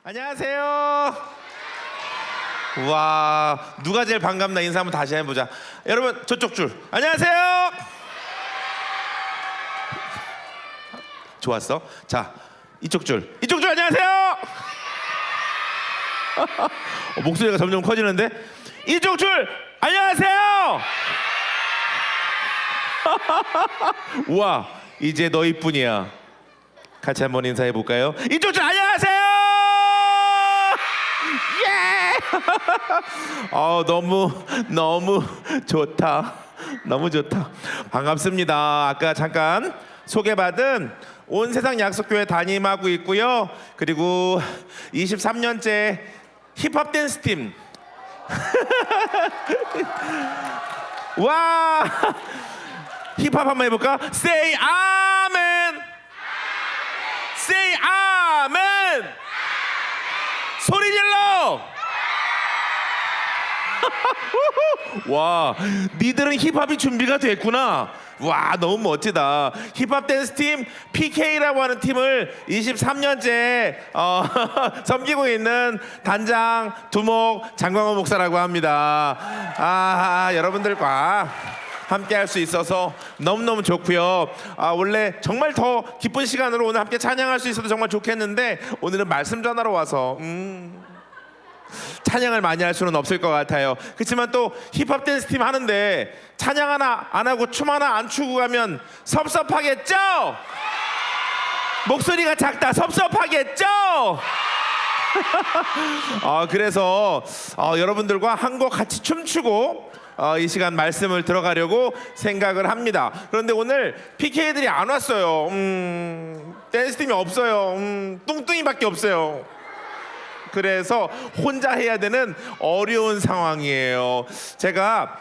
안녕하세요. 와, 누가 제일 반갑나 인사 한번 다시 해보자. 여러분 저쪽 줄. 안녕하세요. 좋았어. 자, 이쪽 줄. 이쪽 줄 안녕하세요. 목소리가 점점 커지는데. 이쪽 줄 안녕하세요. 우와, 이제 너희뿐이야. 같이 한번 인사해 볼까요? 이쪽 줄 안녕하세요. 예. 너무 좋다. 너무 좋다. 반갑습니다. 아까 잠깐 소개받은 온 세상 약속교회 담임하고 있고요. 그리고 23년째 힙합 댄스 팀. 와, 힙합 한번 해볼까? Say Amen. Say Amen. 소리 질러. 와, 니들은 힙합이 준비가 됐구나. 와, 너무 멋지다. 힙합 댄스 팀 PK라고 하는 팀을 23년째 섬기고 있는 단장 두목 장광호 목사라고 합니다. 여러분들과 함께 할 수 있어서 너무너무 좋고요. 원래 정말 더 기쁜 시간으로 오늘 함께 찬양할 수 있어도 정말 좋겠는데 오늘은 말씀 전하러 와서 찬양을 많이 할 수는 없을 것 같아요. 그렇지만 또 힙합 댄스 팀 하는데 찬양 하나 안 하고 춤 하나 안 추고 가면 섭섭하겠죠? 목소리가 작다 섭섭하겠죠? 그래서 여러분들과 한 곡 같이 tum추고 이 시간 말씀을 들어가려고 생각을 합니다. 그런데 오늘 PK들이 안 왔어요. 댄스 팀이 없어요. 뚱뚱이밖에 없어요. 그래서 혼자 해야 되는 어려운 상황이에요. 제가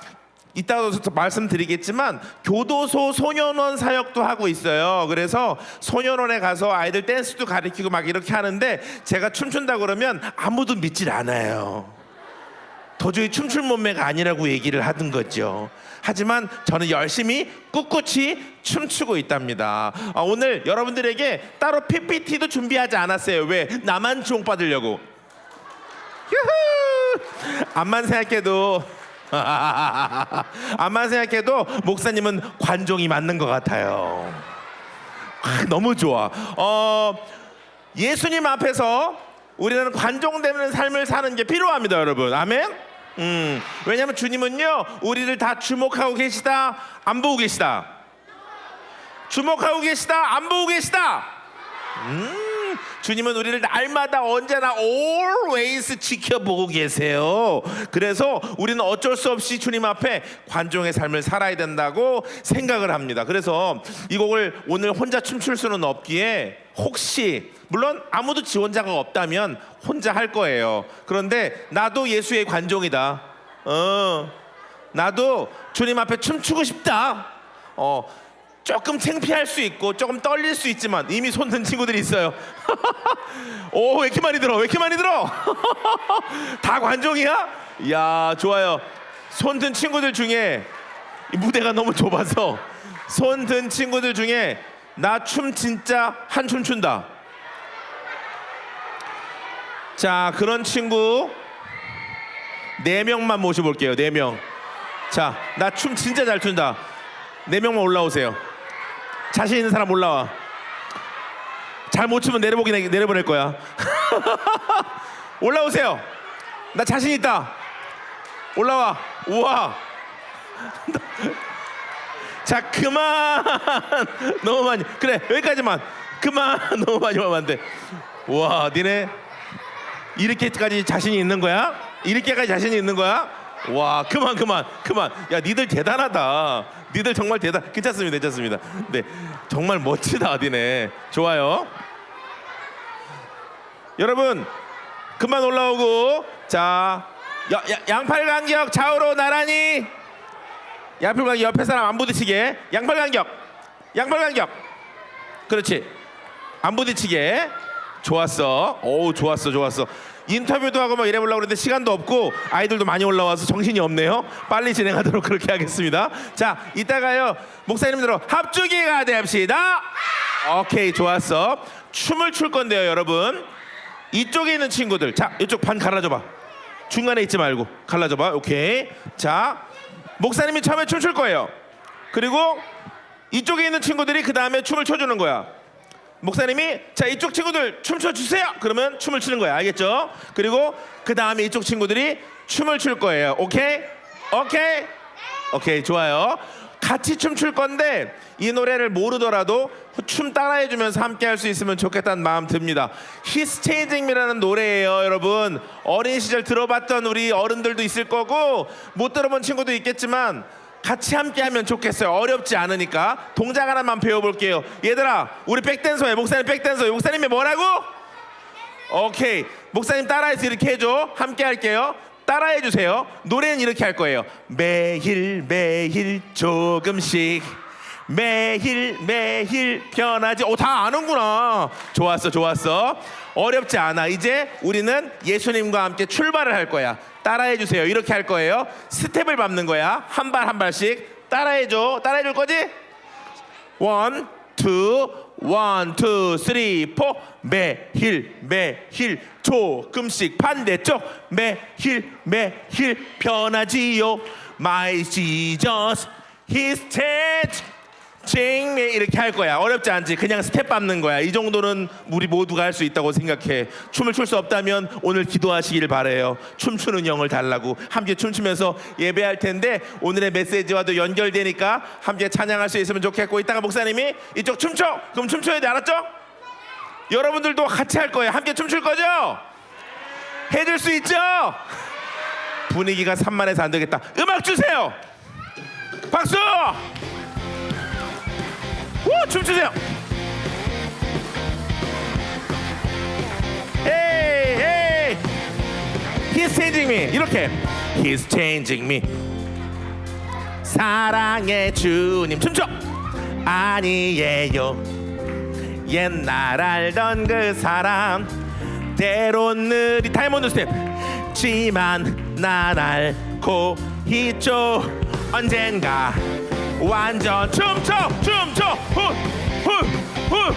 이따도 말씀드리겠지만 교도소 소년원 사역도 하고 있어요. 그래서 소년원에 가서 아이들 댄스도 가르치고 막 이렇게 하는데 제가 춤춘다 그러면 아무도 믿질 않아요. 도저히 춤출 몸매가 아니라고 얘기를 하던 거죠. 하지만 저는 열심히 꿋꿋이 춤추고 있답니다. 오늘 여러분들에게 따로 PPT도 준비하지 않았어요. 왜? 나만 주목받으려고. 유후! 암만 생각해도 목사님은 관종이 맞는 것 같아요. 너무 좋아. 예수님 앞에서 우리는 관종되는 삶을 사는 게 필요합니다, 여러분. 아멘. 왜냐하면 주님은요 우리를 다 주목하고 계시다, 안 보고 계시다. 주목하고 계시다, 안 보고 계시다. 주님은 우리를 날마다 언제나 always 지켜보고 계세요. 그래서 우리는 어쩔 수 없이 주님 앞에 관종의 삶을 살아야 된다고 생각을 합니다. 그래서 이 곡을 오늘 혼자 춤출 수는 없기에 혹시 물론 아무도 지원자가 없다면 혼자 할 거예요. 그런데 나도 예수의 관종이다. 나도 주님 앞에 춤추고 싶다. 조금 창피할 수 있고 조금 떨릴 수 있지만 이미 손 든 친구들이 있어요. 오, 왜 이렇게 많이 들어? 왜 이렇게 많이 들어? 다 관종이야? 이야, 좋아요. 손 든 친구들 중에 이 무대가 너무 좁아서 손 든 친구들 중에 나 춤 진짜 한 춤 춘다. 자, 그런 친구 4명만 모셔볼게요. 4명. 자, 나 춤 진짜 잘 춘다. 4명만 올라오세요. 자신 있는 사람 올라와. 잘 못 추면 내려보낼 거야. 올라오세요. 나 자신 있다. 올라와. 우와. 자, 그만. 너무 많이. 그래, 여기까지만. 그만. 너무 많이 하면 안 돼. 우와, 니네 이렇게까지 자신이 있는 거야? 이렇게까지 자신이 있는 거야? 와, 그만. 야, 니들 대단하다. 니들 정말 괜찮습니다. 네, 정말 멋지다, 니네. 좋아요. 여러분, 그만 올라오고. 자, 양팔 간격 좌우로 나란히. 양팔 간격 옆에 사람 안 부딪히게. 양팔 간격. 그렇지. 안 부딪히게. 좋았어. 오, 좋았어. 인터뷰도 하고 막 이래보려고 그랬는데 시간도 없고 아이들도 많이 올라와서 정신이 없네요. 빨리 진행하도록 그렇게 하겠습니다. 자, 이따가요 목사님들로 합주기가 됩시다. 오케이, 좋았어. 춤을 출 건데요, 여러분. 이쪽에 있는 친구들, 자 이쪽 반 갈라줘봐. 중간에 있지 말고 갈라줘봐. 오케이. 자 목사님이 처음에 춤출 거예요. 그리고 이쪽에 있는 친구들이 그 다음에 춤을 춰주는 거야. 목사님이 자 이쪽 친구들 춤춰 주세요. 그러면 춤을 추는 거야. 알겠죠? 그리고 그 다음에 이쪽 친구들이 춤을 출 거예요. 오케이? 오케이? 오케이, 좋아요. 같이 춤출 건데 이 노래를 모르더라도 춤 따라해주면서 함께 할 수 있으면 좋겠다는 마음 듭니다. He's Changing Me라는 노래예요. 여러분 어린 시절 들어봤던 우리 어른들도 있을 거고 못 들어본 친구도 있겠지만 같이 함께 하면 좋겠어요. 어렵지 않으니까. 동작 하나만 배워볼게요. 얘들아 우리 백댄서에 목사님 백댄서. 목사님이 뭐라고? 오케이, 목사님 따라해서 이렇게 해줘. 함께 할게요. 따라해주세요. 노래는 이렇게 할 거예요. 매일 매일 조금씩 매일 매일 변하지. 오, 다 아는구나. 좋았어 좋았어. 어렵지 않아. 이제 우리는 예수님과 함께 출발을 할 거야. 따라해주세요. 이렇게 할 거예요. 스텝을 밟는 거야. 한 발 한 발씩. 따라해줘. 따라해줄 거지? 원, 투, 원, 투, 쓰리, 포. 매일 매일 조금씩 반대쪽. 매일 매일 변하지요. My Jesus, His changing me. 이렇게 할 거야. 어렵지 않지? 그냥 스텝 밟는 거야. 이 정도는 우리 모두가 할 수 있다고 생각해. 춤을 출 수 없다면 오늘 기도하시길 바래요. 춤추는 영을 달라고. 함께 춤추면서 예배할 텐데 오늘의 메시지와도 연결되니까 함께 찬양할 수 있으면 좋겠고, 이따가 목사님이 이쪽 춤춰. 그럼 춤춰야 돼. 알았죠? 여러분들도 같이 할 거예요. 함께 춤출 거죠? 해줄 수 있죠? 분위기가 산만해서 안 되겠다. 음악 주세요. 박수! 오, 춤추세요. 헤이 헤이. He's changing me. 이렇게 He's changing me. 사랑의 주님. 춤춰. 아니에요. 옛날 알던 그 사람 때론 느리 다이몬드 스텝 지만 난 알고 있죠. 언젠가 완전 춤춰 춤춰 후후후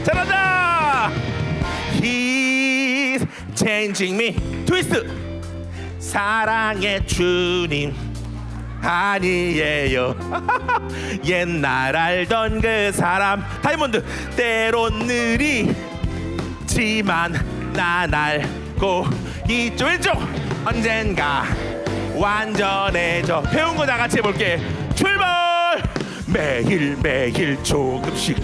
잘한다. He's changing me. 트위스트. 사랑의 주님 아니에요. 옛날 알던 그 사람 다이몬드 때론 느리지만 난 알고 있죠. 왼쪽 언젠가 완전해져. 배운 거 다 같이 해볼게. 출발. 매일 매일 조금씩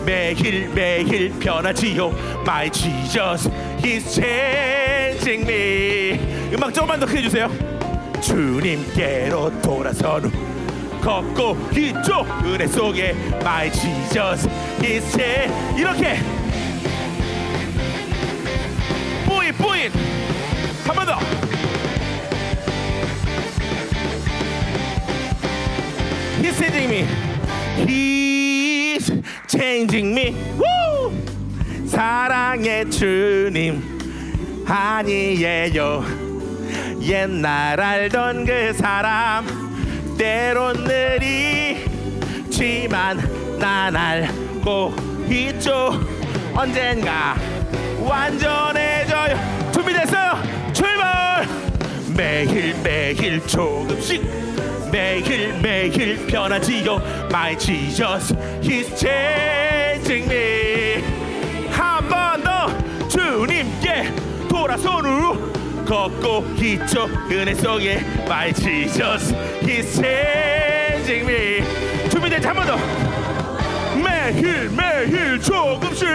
매일 매일 변하지요. My Jesus, He's changing me. 음악 조금만 더 크게 해주세요. 주님께로 돌아선 후 걷고 있죠. 은혜 속에 My Jesus, He's changing. 이렇게 뿌이 뿌이. 한 번 더. He's changing me. He's changing me. Woo! 사랑의 주님 아니에요. 옛날 알던 그 사람 때론 느리지만 난 알고 있죠. 언젠가 완전해져요. 준비됐어요? 출발. 매일 매일 조금씩 매일 매일 변하지요. My Jesus, He's changing me. 한 번 더. 주님께 돌아선 후 걷고 있죠. 은혜 속에 My Jesus, He's changing me. 준비됐지? 한 번 더. 매일 매일 조금씩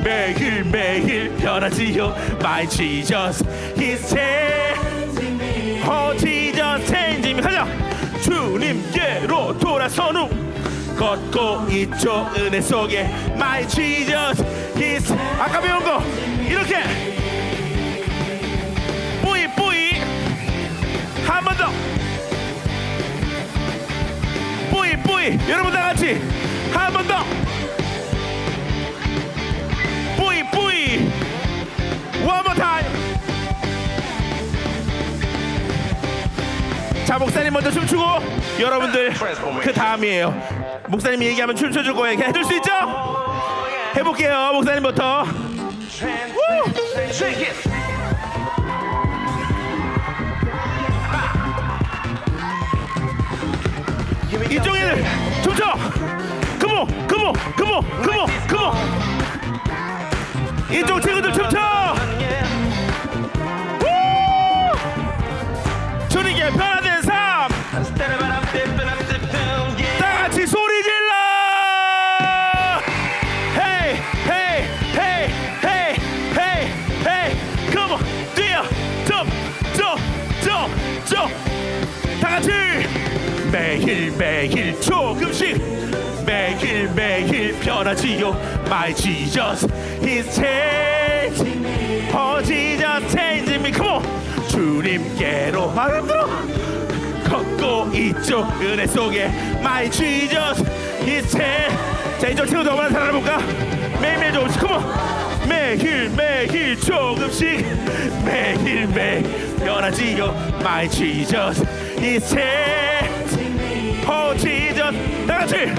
매일 매일 변하지요. My Jesus, He's changing me. Oh Jesus, changing me. 가자. 주님께로 돌아선 후 걷고 있죠. 은혜 속에 My Jesus, He's. 아까 배운 거 이렇게 뿌이 뿌이. 한 번 더. 뿌이 뿌이. 여러분 다 같이 한 번 더. 뿌이 뿌이. One more time. 자, 목사님 먼저 춤추고 여러분들 그 다음이에요. 목사님이 얘기하면 춤춰줄 거예요. 해줄 수 있죠? 해볼게요. 목사님부터. 이쪽 애들 춤춰. 컴온. 이쪽 친구들 춤춰. 주님께 변화된 삶. 다 같이 소리 질러. 헤이 헤이 헤이 헤이 헤이 헤이. 컴온 뛰어. 점. 다 같이 매일매일 조금씩 매일매일 변하지요. My Jesus is changing me. Oh Jesus changing me. Come on. 주님께로 힘들어 걷고 있죠. 은혜 속에 My Jesus is changing. 자 이쪽 친구들 얼마나 살아볼까. 매일매일 조금씩. Come on. 매일 조금씩 매일매일 변하지요. My Jesus is changing me. Oh Jesus. 다 같이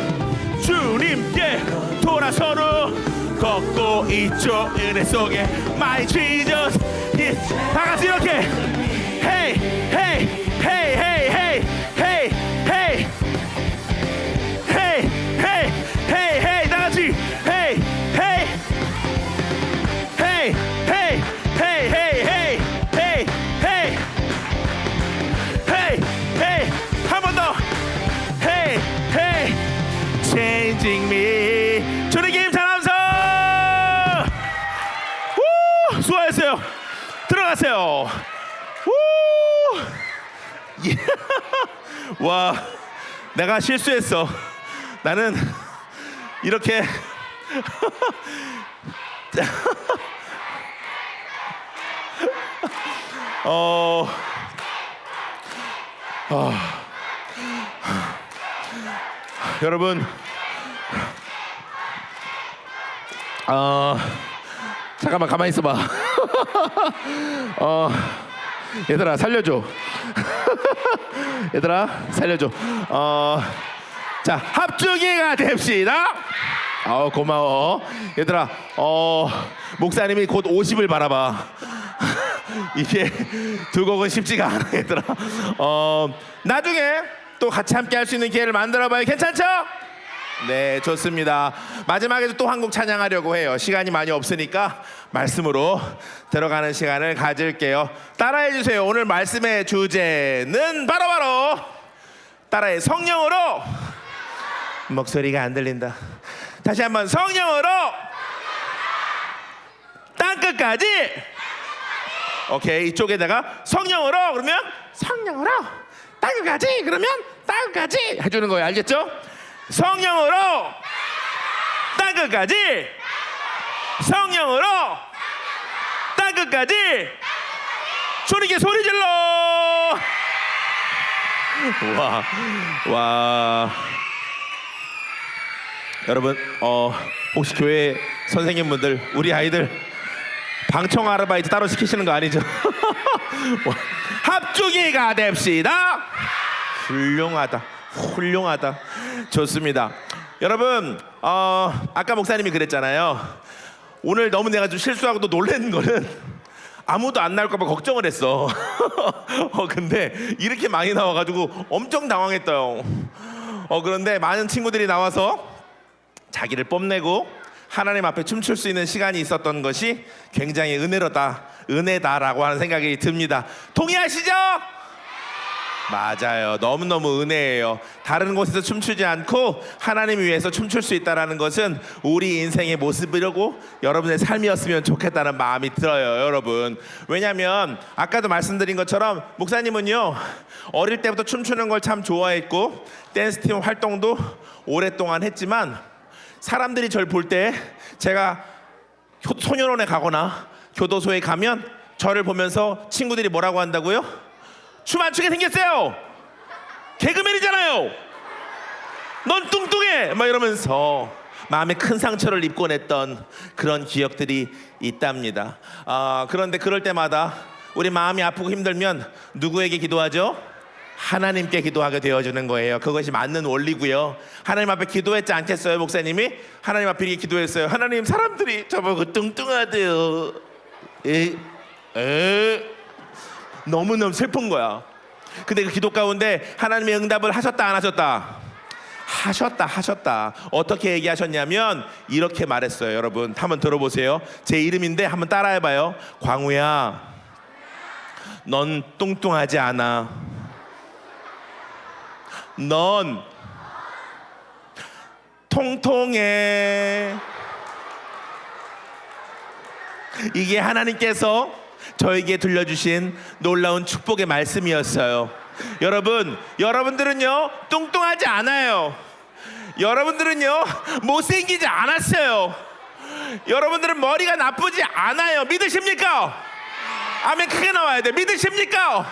주님께 돌아서로 걷고 있죠. 은혜 속에 My Jesus is. 다 같이 이렇게 Hey hey hey hey hey hey hey hey hey hey hey. 다 같이 Hey hey hey hey hey hey hey hey hey hey hey. 한 번 더 Hey hey changing me. 주님 게임 잘하면서 수고하셨어요. 들어가세요. 와, 내가 실수했어. 나는 이렇게 여러분 잠깐만 가만히 있어봐. 얘들아 살려줘. 얘들아 살려줘. 자 합주기가 됩시다. 고마워. 얘들아 목사님이 곧 50을 바라봐. 이게 두 곡은 쉽지가 않아 얘들아. 나중에 또 같이 함께 할 수 있는 기회를 만들어봐요. 괜찮죠? 네 좋습니다. 마지막에도 또 한 곡 찬양하려고 해요. 시간이 많이 없으니까 말씀으로 들어가는 시간을 가질게요. 따라해 주세요. 오늘 말씀의 주제는 바로 따라해. 성령으로. 목소리가 안 들린다. 다시 한번 성령으로 땅끝까지. 오케이 이쪽에다가 성령으로 그러면 성령으로 땅끝까지 그러면 땅끝까지 해주는 거예요. 알겠죠? 성령으로 땅끝까지. 성령으로 땅끝까지. 주님께 소리 질러. 와. 여러분 혹시 교회 선생님분들 우리 아이들 방청 아르바이트 따로 시키시는 거 아니죠? 합주기가 됩시다. 훌륭하다. 좋습니다. 여러분 아까 목사님이 그랬잖아요. 오늘 너무 내가 좀 실수하고 또 놀란 거는 아무도 안 나올까 봐 걱정을 했어. 근데 이렇게 많이 나와가지고 엄청 당황했어요. 그런데 많은 친구들이 나와서 자기를 뽐내고 하나님 앞에 춤출 수 있는 시간이 있었던 것이 굉장히 은혜다라고 하는 생각이 듭니다. 동의하시죠? 맞아요. 너무너무 은혜예요. 다른 곳에서 춤추지 않고 하나님 위해서 춤출 수 있다는 것은 우리 인생의 모습이라고 여러분의 삶이었으면 좋겠다는 마음이 들어요. 여러분 왜냐하면 아까도 말씀드린 것처럼 목사님은요 어릴 때부터 춤추는 걸 참 좋아했고 댄스팀 활동도 오랫동안 했지만 사람들이 절 볼 때 제가 소년원에 가거나 교도소에 가면 저를 보면서 친구들이 뭐라고 한다고요? 춤 안 추게 생겼어요. 개그맨이잖아요. 넌 뚱뚱해. 막 이러면서 마음에 큰 상처를 입곤 했던 그런 기억들이 있답니다. 그런데 그럴 때마다 우리 마음이 아프고 힘들면 누구에게 기도하죠? 하나님께 기도하게 되어주는 거예요. 그것이 맞는 원리고요. 하나님 앞에 기도했지 않겠어요? 목사님이 하나님 앞에 이렇게 기도했어요. 하나님, 사람들이 저보고 뚱뚱하대요. 너무너무 슬픈 거야. 근데 그 기도 가운데 하나님의 응답을 하셨다 안 하셨다? 하셨다. 어떻게 얘기하셨냐면 이렇게 말했어요. 여러분 한번 들어보세요. 제 이름인데 한번 따라해봐요. 광우야, 넌 뚱뚱하지 않아. 넌 통통해. 이게 하나님께서 저에게 들려주신 놀라운 축복의 말씀이었어요. 여러분들은요 뚱뚱하지 않아요. 여러분들은요 못생기지 않았어요. 여러분들은 머리가 나쁘지 않아요. 믿으십니까? 아멘. 크게 나와야 돼. 믿으십니까?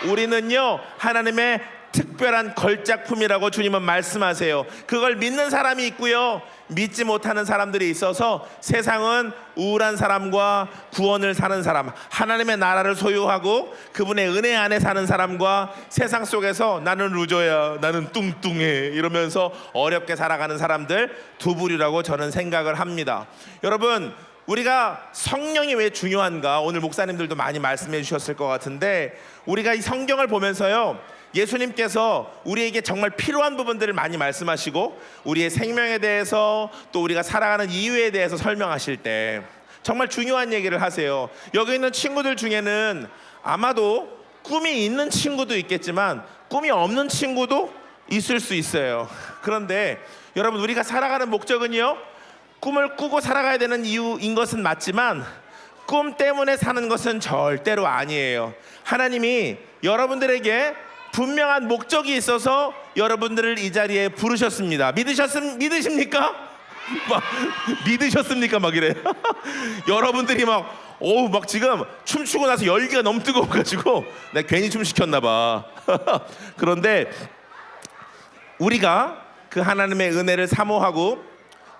우리는요 하나님의 특별한 걸작품이라고 주님은 말씀하세요. 그걸 믿는 사람이 있고요, 믿지 못하는 사람들이 있어서 세상은 우울한 사람과 구원을 사는 사람, 하나님의 나라를 소유하고 그분의 은혜 안에 사는 사람과 세상 속에서 나는 루저야, 나는 뚱뚱해 이러면서 어렵게 살아가는 사람들, 두 부류라고 저는 생각을 합니다. 여러분, 우리가 성령이 왜 중요한가, 오늘 목사님들도 많이 말씀해 주셨을 것 같은데, 우리가 이 성경을 보면서요 예수님께서 우리에게 정말 필요한 부분들을 많이 말씀하시고 우리의 생명에 대해서 또 우리가 살아가는 이유에 대해서 설명하실 때 정말 중요한 얘기를 하세요. 여기 있는 친구들 중에는 아마도 꿈이 있는 친구도 있겠지만 꿈이 없는 친구도 있을 수 있어요. 그런데 여러분, 우리가 살아가는 목적은요 꿈을 꾸고 살아가야 되는 이유인 것은 맞지만 꿈 때문에 사는 것은 절대로 아니에요. 하나님이 여러분들에게 분명한 목적이 있어서 여러분들을 이 자리에 부르셨습니다. 믿으십니까? 믿으셨습니까? 막 이래. 여러분들이 막 지금 춤추고 나서 열기가 너무 뜨거워가지고 내가 괜히 춤 시켰나 봐. 그런데 우리가 그 하나님의 은혜를 사모하고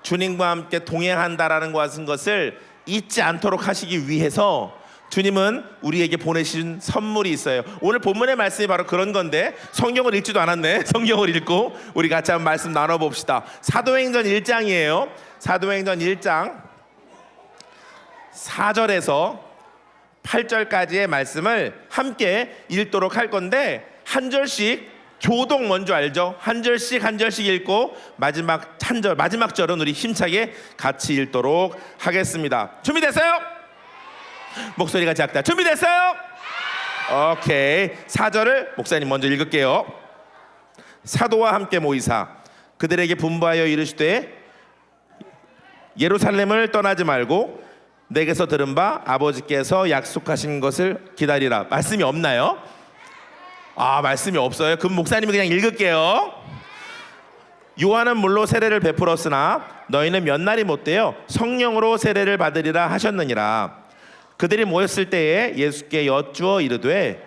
주님과 함께 동행한다라는 것을 잊지 않도록 하시기 위해서 주님은 우리에게 보내신 선물이 있어요. 오늘 본문의 말씀이 바로 그런 건데, 성경을 읽지도 않았네. 성경을 읽고 우리 같이 한번 말씀 나눠봅시다. 사도행전 1장이에요 사도행전 1장 4절에서 8절까지의 말씀을 함께 읽도록 할 건데, 한 절씩 교독 먼저 알죠? 한 절씩 읽고 마지막 절은 우리 힘차게 같이 읽도록 하겠습니다. 준비됐어요? 목소리가 작다. 준비됐어요? 오케이. 4절을 목사님 먼저 읽을게요. 사도와 함께 모이사 그들에게 분부하여 이르시되 예루살렘을 떠나지 말고 내게서 들은 바 아버지께서 약속하신 것을 기다리라. 말씀이 없나요? 말씀이 없어요? 그럼 목사님이 그냥 읽을게요. 요한은 물로 세례를 베풀었으나 너희는 몇 날이 못되어 성령으로 세례를 받으리라 하셨느니라. 그들이 모였을 때에 예수께 여쭈어 이르되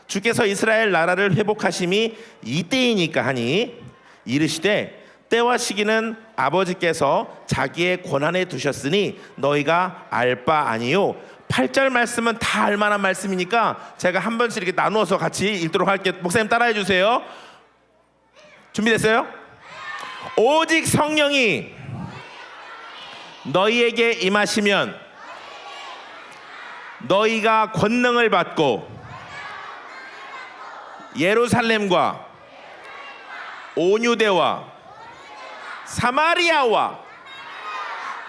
주께서 이스라엘 나라를 회복하심이 이때이니까 하니 이르시되 때와 시기는 아버지께서 자기의 권한에 두셨으니 너희가 알 바 아니요. 8절 말씀은 다 알만한 말씀이니까 제가 한 번씩 이렇게 나누어서 같이 읽도록 할게요. 목사님 따라해 주세요. 준비됐어요? 오직 성령이 너희에게 임하시면 너희가 권능을 받고 예루살렘과 온유대와 사마리아와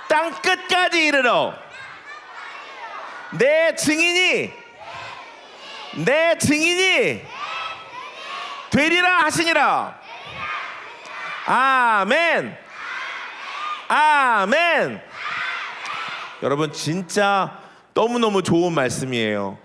땅 끝까지 이르러 내 증인이 되리라 하시니라. 아멘. 아멘. 여러분, 진짜 너무너무 좋은 말씀이에요.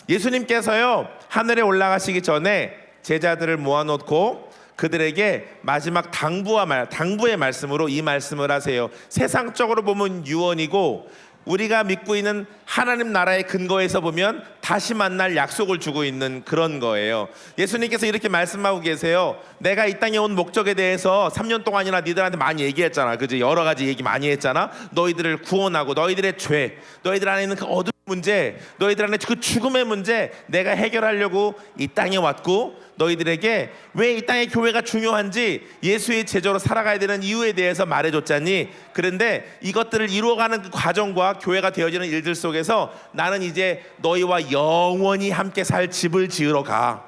예수님께서요 하늘에 올라가시기 전에 제자들을 모아놓고 그들에게 마지막 당부의 말씀으로 이 말씀을 하세요. 세상적으로 보면 유언이고 우리가 믿고 있는 하나님 나라의 근거에서 보면 다시 만날 약속을 주고 있는 그런 거예요. 예수님께서 이렇게 말씀하고 계세요. 내가 이 땅에 온 목적에 대해서 3년 동안이나 니들한테 많이 얘기했잖아. 그지? 여러 가지 얘기 많이 했잖아. 너희들을 구원하고 너희들의 죄, 너희들 안에 있는 그 어둠을 문제, 너희들 안에 그 죽음의 문제 내가 해결하려고 이 땅에 왔고, 너희들에게 왜 이 땅의 교회가 중요한지, 예수의 제자로 살아가야 되는 이유에 대해서 말해줬잖니. 그런데 이것들을 이루어가는 그 과정과 교회가 되어지는 일들 속에서 나는 이제 너희와 영원히 함께 살 집을 지으러 가.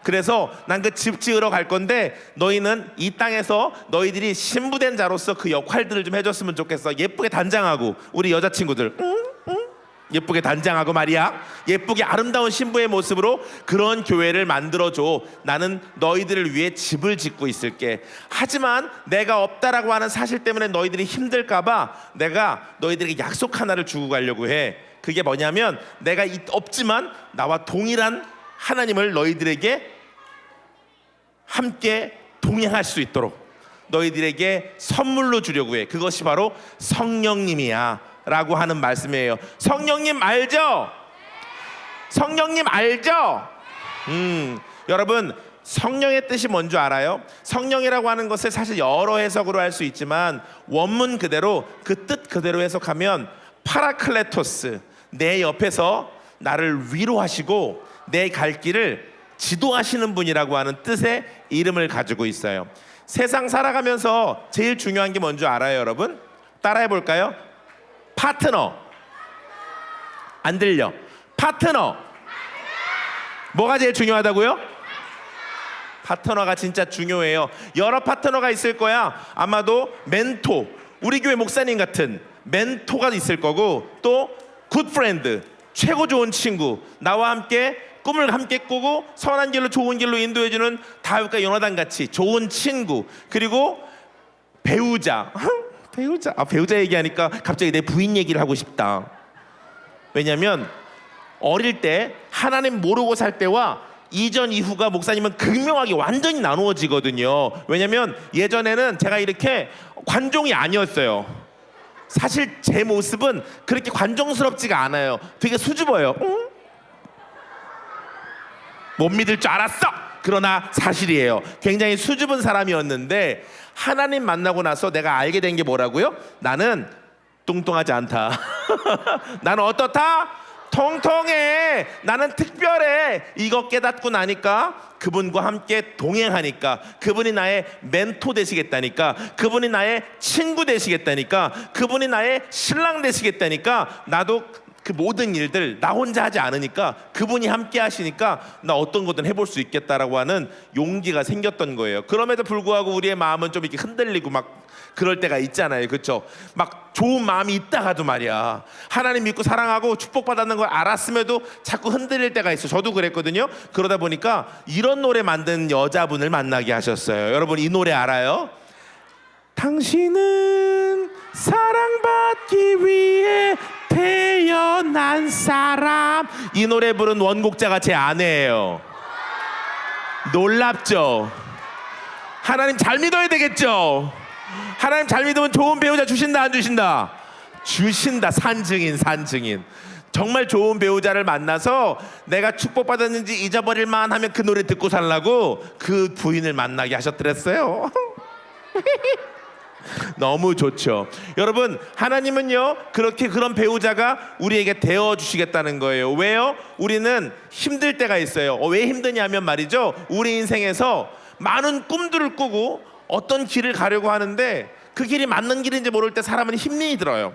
그래서 난 그 집 지으러 갈 건데 너희는 이 땅에서 너희들이 신부된 자로서 그 역할들을 좀 해줬으면 좋겠어. 예쁘게 단장하고, 우리 여자친구들 예쁘게 단장하고 말이야, 예쁘게 아름다운 신부의 모습으로 그런 교회를 만들어줘. 나는 너희들을 위해 집을 짓고 있을게. 하지만 내가 없다라고 하는 사실 때문에 너희들이 힘들까봐 내가 너희들에게 약속 하나를 주고 가려고 해. 그게 뭐냐면, 내가 없지만 나와 동일한 하나님을 너희들에게 함께 동행할 수 있도록 너희들에게 선물로 주려고 해. 그것이 바로 성령님이야 라고 하는 말씀이에요. 성령님 알죠? 성령님 알죠? 여러분, 성령의 뜻이 뭔지 알아요? 성령이라고 하는 것을 사실 여러 해석으로 할 수 있지만 원문 그대로, 그 뜻 그대로 해석하면 파라클레토스, 내 옆에서 나를 위로하시고 내 갈 길을 지도하시는 분이라고 하는 뜻의 이름을 가지고 있어요. 세상 살아가면서 제일 중요한 게 뭔지 알아요, 여러분? 따라해 볼까요? 파트너. 안 들려? 파트너. 뭐가 제일 중요하다고요? 파트너가 진짜 중요해요. 여러 파트너가 있을 거야. 아마도 멘토, 우리 교회 목사님 같은 멘토가 있을 거고, 또 굿프렌드, 최고 좋은 친구, 나와 함께 꿈을 함께 꾸고 선한 길로, 좋은 길로 인도해주는 다윗과 요나단 같이 좋은 친구, 그리고 배우자. 배우자 얘기하니까 갑자기 내 부인 얘기를 하고 싶다. 왜냐면 어릴 때 하나님 모르고 살 때와 이전 이후가 목사님은 극명하게 완전히 나누어지거든요. 왜냐면 예전에는 제가 이렇게 관종이 아니었어요. 사실 제 모습은 그렇게 관종스럽지가 않아요. 되게 수줍어요. 못 믿을 줄 알았어. 그러나 사실이에요. 굉장히 수줍은 사람이었는데 하나님 만나고 나서 내가 알게 된 게 뭐라고요? 나는 뚱뚱하지 않다. 나는 어떻다? 통통해. 나는 특별해. 이거 깨닫고 나니까, 그분과 함께 동행하니까, 그분이 나의 멘토 되시겠다니까, 그분이 나의 친구 되시겠다니까, 그분이 나의 신랑 되시겠다니까, 나도 그 모든 일들 나 혼자 하지 않으니까 그분이 함께 하시니까 나 어떤 거든 해볼 수 있겠다라고 하는 용기가 생겼던 거예요. 그럼에도 불구하고 우리의 마음은 좀 이렇게 흔들리고 막 그럴 때가 있잖아요. 그렇죠? 막 좋은 마음이 있다가도 말이야, 하나님 믿고 사랑하고 축복받았는 걸 알았음에도 자꾸 흔들릴 때가 있어. 저도 그랬거든요. 그러다 보니까 이런 노래 만든 여자분을 만나게 하셨어요. 여러분, 이 노래 알아요? 당신은 사랑받기 위해 태어난 사람. 이 노래 부른 원곡자가 제 아내예요. 놀랍죠? 하나님 잘 믿어야 되겠죠? 하나님 잘 믿으면 좋은 배우자 주신다, 안 주신다? 주신다. 산증인. 정말 좋은 배우자를 만나서 내가 축복받았는지 잊어버릴만 하면 그 노래 듣고 살라고 그 부인을 만나게 하셨더랬어요. 너무 좋죠. 여러분, 하나님은요 그렇게 그런 배우자가 우리에게 되어 주시겠다는 거예요. 왜요? 우리는 힘들 때가 있어요. 왜 힘드냐면 말이죠, 우리 인생에서 많은 꿈들을 꾸고 어떤 길을 가려고 하는데 그 길이 맞는 길인지 모를 때 사람은 힘이 들어요.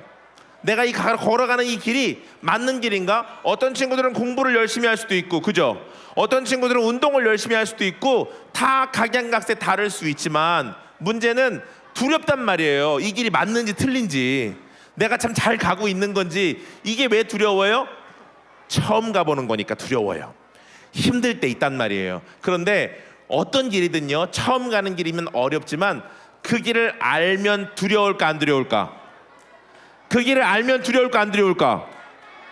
내가 걸어가는 이 길이 맞는 길인가? 어떤 친구들은 공부를 열심히 할 수도 있고, 그죠? 어떤 친구들은 운동을 열심히 할 수도 있고, 다 각양각색 다를 수 있지만 문제는 두렵단 말이에요. 이 길이 맞는지 틀린지, 내가 참 잘 가고 있는 건지. 이게 왜 두려워요? 처음 가보는 거니까 두려워요. 힘들 때 있단 말이에요. 그런데 어떤 길이든요, 처음 가는 길이면 어렵지만 그 길을 알면 두려울까 안 두려울까? 그 길을 알면 두려울까 안 두려울까?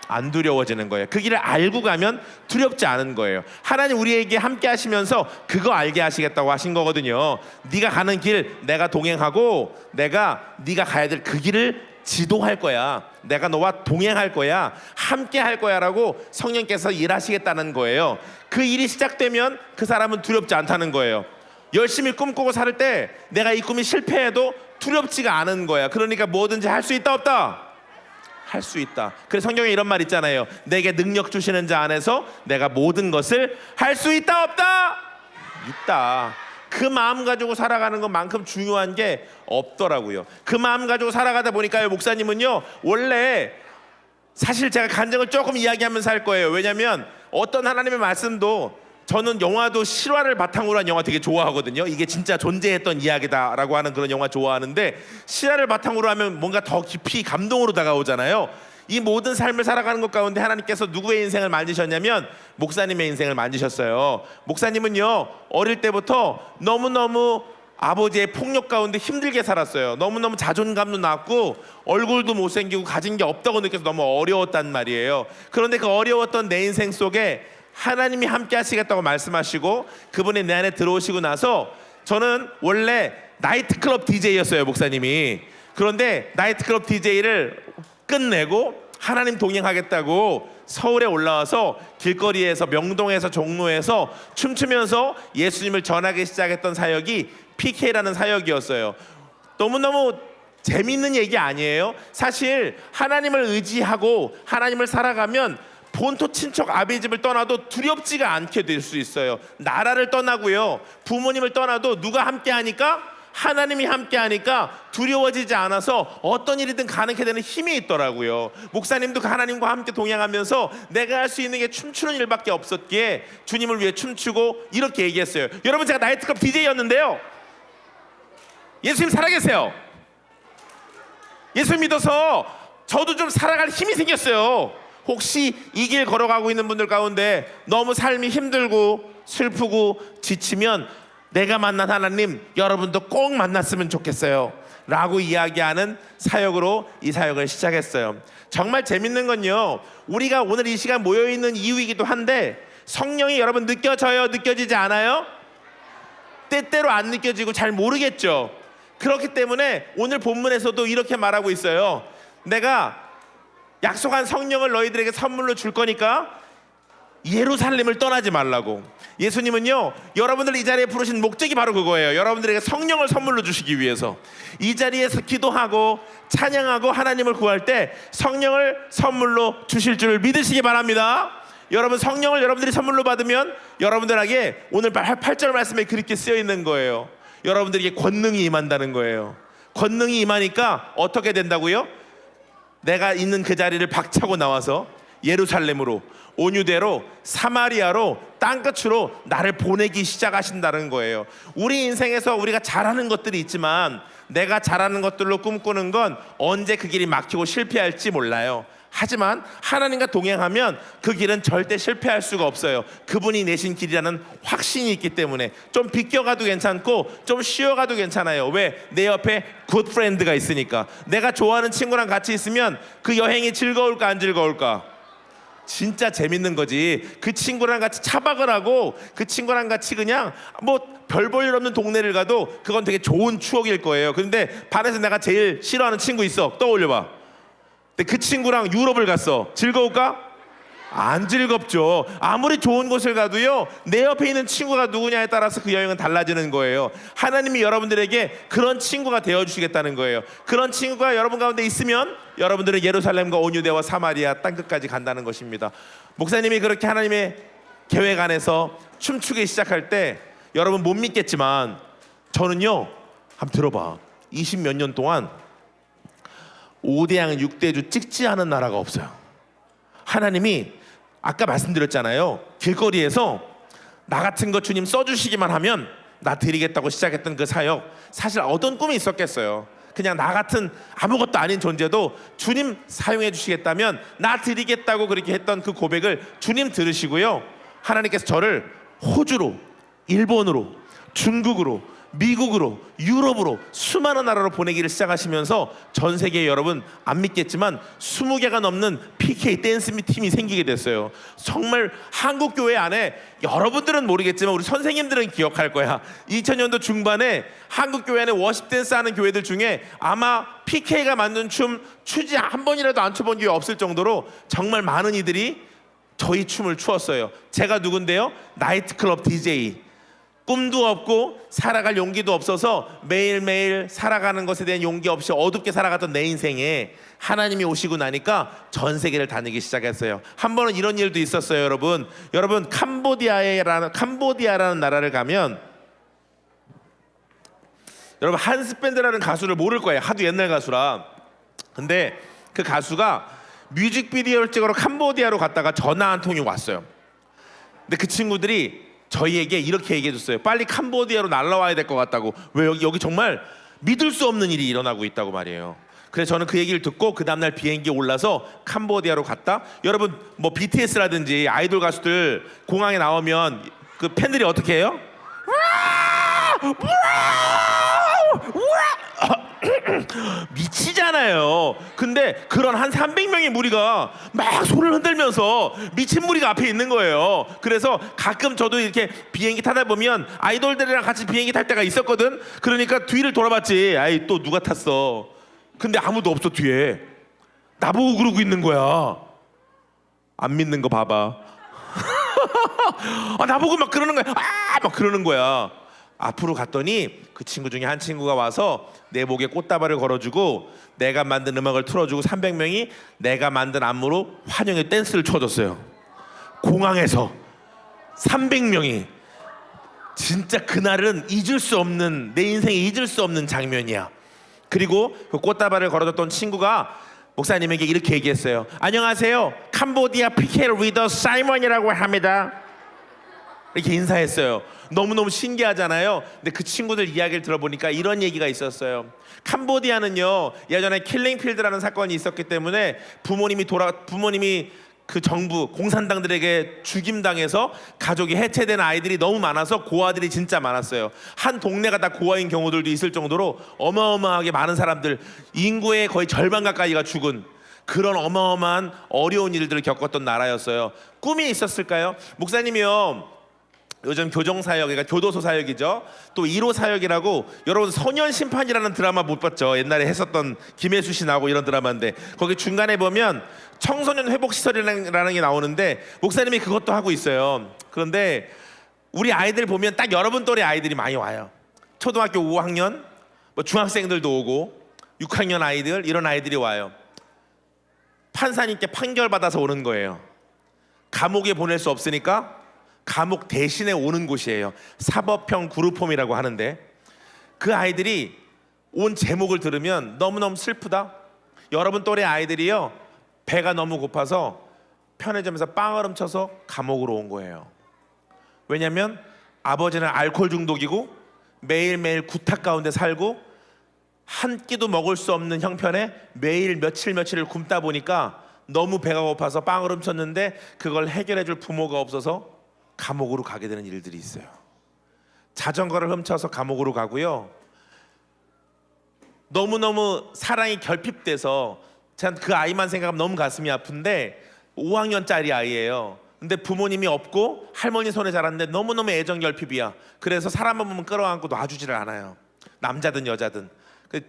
안 두려워지는 거예요. 그 길을 알고 가면 두렵지 않은 거예요. 하나님 우리에게 함께 하시면서 그거 알게 하시겠다고 하신 거거든요. 네가 가는 길 내가 동행하고, 네가 가야 될 그 길을 지도할 거야. 내가 너와 동행할 거야. 함께 할 거야 라고 성령께서 일하시겠다는 거예요. 그 일이 시작되면 그 사람은 두렵지 않다는 거예요. 열심히 꿈꾸고 살 때 내가 이 꿈이 실패해도 두렵지가 않은 거야. 그러니까 뭐든지 할 수 있다 없다? 할 수 있다. 그래서 성경에 이런 말 있잖아요. 내게 능력 주시는 자 안에서 내가 모든 것을 할 수 있다 없다? 있다. 그 마음 가지고 살아가는 것만큼 중요한 게 없더라고요. 그 마음 가지고 살아가다 보니까요, 목사님은요, 원래 사실 제가 간증을 조금 이야기하면서 할 거예요. 왜냐하면 어떤 하나님의 말씀도, 저는 영화도 실화를 바탕으로 한 영화 되게 좋아하거든요. 이게 진짜 존재했던 이야기다라고 하는 그런 영화 좋아하는데, 실화를 바탕으로 하면 뭔가 더 깊이 감동으로 다가오잖아요. 이 모든 삶을 살아가는 것 가운데 하나님께서 누구의 인생을 만지셨냐면 목사님의 인생을 만지셨어요. 목사님은요, 어릴 때부터 너무너무 아버지의 폭력 가운데 힘들게 살았어요. 너무너무 자존감도 낮고 얼굴도 못생기고 가진 게 없다고 느껴서 너무 어려웠단 말이에요. 그런데 그 어려웠던 내 인생 속에 하나님이 함께 하시겠다고 말씀하시고 그분이 내 안에 들어오시고 나서, 저는 원래 나이트클럽 DJ였어요, 목사님이. 그런데 나이트클럽 DJ를 끝내고 하나님 동행하겠다고 서울에 올라와서 길거리에서, 명동에서, 종로에서 춤추면서 예수님을 전하기 시작했던 사역이 PK라는 사역이었어요. 너무너무 재미있는 얘기 아니에요? 사실 하나님을 의지하고 하나님을 살아가면 본토 친척 아비 집을 떠나도 두렵지가 않게 될 수 있어요. 나라를 떠나고요, 부모님을 떠나도 누가 함께 하니까, 하나님이 함께 하니까 두려워지지 않아서 어떤 일이든 가능하게 되는 힘이 있더라고요. 목사님도 그 하나님과 함께 동행하면서 내가 할 수 있는 게 춤추는 일밖에 없었기에 주님을 위해 춤추고 이렇게 얘기했어요. 여러분, 제가 나이트클럽 DJ였는데요, 예수님 살아계세요. 예수 믿어서 저도 좀 살아갈 힘이 생겼어요. 혹시 이 길 걸어가고 있는 분들 가운데 너무 삶이 힘들고 슬프고 지치면 내가 만난 하나님 여러분도 꼭 만났으면 좋겠어요 라고 이야기하는 사역으로 이 사역을 시작했어요. 정말 재밌는 건요, 우리가 오늘 이 시간 모여있는 이유이기도 한데 성령이 여러분 느껴져요? 느껴지지 않아요? 때때로 안 느껴지고 잘 모르겠죠. 그렇기 때문에 오늘 본문에서도 이렇게 말하고 있어요. 내가 약속한 성령을 너희들에게 선물로 줄 거니까 예루살렘을 떠나지 말라고. 예수님은요, 여러분들 이 자리에 부르신 목적이 바로 그거예요. 여러분들에게 성령을 선물로 주시기 위해서. 이 자리에서 기도하고 찬양하고 하나님을 구할 때 성령을 선물로 주실 줄 믿으시기 바랍니다. 여러분, 성령을 여러분들이 선물로 받으면 여러분들에게 오늘 8절 말씀에 그렇게 쓰여 있는 거예요. 여러분들에게 권능이 임한다는 거예요. 권능이 임하니까 어떻게 된다고요? 내가 있는 그 자리를 박차고 나와서 예루살렘으로, 온유대로, 사마리아로, 땅끝으로 나를 보내기 시작하신다는 거예요. 우리 인생에서 우리가 잘하는 것들이 있지만 내가 잘하는 것들로 꿈꾸는 건 언제 그 길이 막히고 실패할지 몰라요. 하지만 하나님과 동행하면 그 길은 절대 실패할 수가 없어요. 그분이 내신 길이라는 확신이 있기 때문에 좀 비껴가도 괜찮고 좀 쉬어가도 괜찮아요. 왜? 내 옆에 굿 프렌드가 있으니까. 내가 좋아하는 친구랑 같이 있으면 그 여행이 즐거울까 안 즐거울까? 진짜 재밌는 거지. 그 친구랑 같이 차박을 하고 그 친구랑 같이 그냥 뭐 별 볼 일 없는 동네를 가도 그건 되게 좋은 추억일 거예요. 그런데 반에서 내가 제일 싫어하는 친구 있어. 떠올려봐. 근데 그 친구랑 유럽을 갔어. 즐거울까? 안 즐겁죠. 아무리 좋은 곳을 가도요, 내 옆에 있는 친구가 누구냐에 따라서 그 여행은 달라지는 거예요. 하나님이 여러분들에게 그런 친구가 되어주시겠다는 거예요. 그런 친구가 여러분 가운데 있으면 여러분들은 예루살렘과 온유대와 사마리아 땅끝까지 간다는 것입니다. 목사님이 그렇게 하나님의 계획 안에서 춤추기 시작할 때 여러분 못 믿겠지만 저는요, 한번 들어봐, 20몇 년 동안 5대양 6대주 찍지 않은 나라가 없어요. 하나님이 아까 말씀드렸잖아요. 길거리에서 나 같은 거 주님 써주시기만 하면 나 드리겠다고 시작했던 그 사역, 사실 어떤 꿈이 있었겠어요. 그냥 나 같은 아무것도 아닌 존재도 주님 사용해 주시겠다면 나 드리겠다고 그렇게 했던 그 고백을 주님 들으시고요, 하나님께서 저를 호주로, 일본으로, 중국으로, 미국으로, 유럽으로 수많은 나라로 보내기를 시작하시면서 전 세계에 여러분 안 믿겠지만 20개가 넘는 PK 댄스 팀이 생기게 됐어요. 정말 한국 교회 안에, 여러분들은 모르겠지만 우리 선생님들은 기억할 거야, 2000년도 중반에 한국 교회 안에 워십 댄스 하는 교회들 중에 아마 PK가 만든 춤 추지 한 번이라도 안 춰본 교회 없을 정도로 정말 많은 이들이 저희 춤을 추었어요. 제가 누군데요? 나이트클럽 DJ. 꿈도 없고 살아갈 용기도 없어서 매일매일 살아가는 것에 대한 용기 없이 어둡게 살아갔던 내 인생에 하나님이 오시고 나니까 전 세계를 다니기 시작했어요. 한 번은 이런 일도 있었어요, 여러분. 여러분 캄보디아라는 나라를 가면 여러분 한스 밴드라는 가수를 모를 거예요. 하도 옛날 가수라. 근데 그 가수가 뮤직비디오를 찍으러 캄보디아로 갔다가 전화 한 통이 왔어요. 근데 그 친구들이 저희에게 이렇게 얘기해줬어요. 빨리 캄보디아로 날라와야 될 것 같다고. 왜 여기 정말 믿을 수 없는 일이 일어나고 있다고 말이에요. 그래서 저는 그 얘기를 듣고 그 다음날 비행기에 올라서 캄보디아로 갔다. 여러분 뭐 BTS라든지 아이돌 가수들 공항에 나오면 그 팬들이 어떻게 해요? 미치잖아요. 근데 그런 한 300명의 무리가 막 손을 흔들면서 미친 무리가 앞에 있는 거예요. 그래서 가끔 저도 이렇게 비행기 타다 보면 아이돌들이랑 같이 비행기 탈 때가 있었거든. 그러니까 뒤를 돌아봤지. 아이 또 누가 탔어. 근데 아무도 없어 뒤에. 나보고 그러고 있는 거야. 안 믿는 거 봐봐. 나보고 막 그러는 거야. 막 그러는 거야. 앞으로 갔더니 그 친구 중에 한 친구가 와서 내 목에 꽃다발을 걸어주고 내가 만든 음악을 틀어주고 300명이 내가 만든 안무로 환영의 댄스를 춰줬어요. 공항에서 300명이. 진짜 그날은 잊을 수 없는, 내 인생에 잊을 수 없는 장면이야. 그리고 그 꽃다발을 걸어줬던 친구가 목사님에게 이렇게 얘기했어요. 안녕하세요, 캄보디아 PK 리더 사이먼이라고 합니다. 이렇게 인사했어요. 너무너무 신기하잖아요. 근데 그 친구들 이야기를 들어보니까 이런 얘기가 있었어요. 캄보디아는요, 예전에 킬링필드라는 사건이 있었기 때문에 부모님이 그 정부 공산당들에게 죽임당해서 가족이 해체된 아이들이 너무 많아서 고아들이 진짜 많았어요. 한 동네가 다 고아인 경우들도 있을 정도로 어마어마하게 많은 사람들, 인구의 거의 절반 가까이가 죽은 그런 어마어마한 어려운 일들을 겪었던 나라였어요. 꿈이 있었을까요? 목사님이요, 요즘 교정사역, 그러니까 교도소 사역이죠. 또 1호 사역이라고, 여러분 소년심판이라는 드라마 못 봤죠? 옛날에 했었던 김혜수 씨 나오고 이런 드라마인데 거기 중간에 보면 청소년 회복시설이라는 게 나오는데 목사님이 그것도 하고 있어요. 그런데 우리 아이들 보면 딱 여러분 또래 아이들이 많이 와요. 초등학교 5학년, 뭐 중학생들도 오고 6학년 아이들, 이런 아이들이 와요. 판사님께 판결받아서 오는 거예요. 감옥에 보낼 수 없으니까 감옥 대신에 오는 곳이에요. 사법형 그룹홈이라고 하는데, 그 아이들이 온 제목을 들으면 너무너무 슬프다. 여러분 또래 아이들이요, 배가 너무 고파서 편의점에서 빵을 훔쳐서 감옥으로 온 거예요. 왜냐하면 아버지는 알코올 중독이고 매일매일 구탁 가운데 살고 한 끼도 먹을 수 없는 형편에 매일 며칠을 굶다 보니까 너무 배가 고파서 빵을 훔쳤는데 그걸 해결해 줄 부모가 없어서 감옥으로 가게 되는 일들이 있어요. 자전거를 훔쳐서 감옥으로 가고요. 너무너무 사랑이 결핍돼서 전 그 아이만 생각하면 너무 가슴이 아픈데 5학년짜리 아이예요. 근데 부모님이 없고 할머니 손에 자랐는데 너무너무 애정 결핍이야. 그래서 사람만 보면 끌어안고 놔주지를 않아요. 남자든 여자든.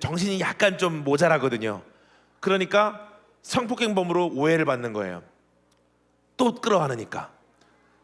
정신이 약간 좀 모자라거든요. 그러니까 성폭행범으로 오해를 받는 거예요. 또 끌어안으니까.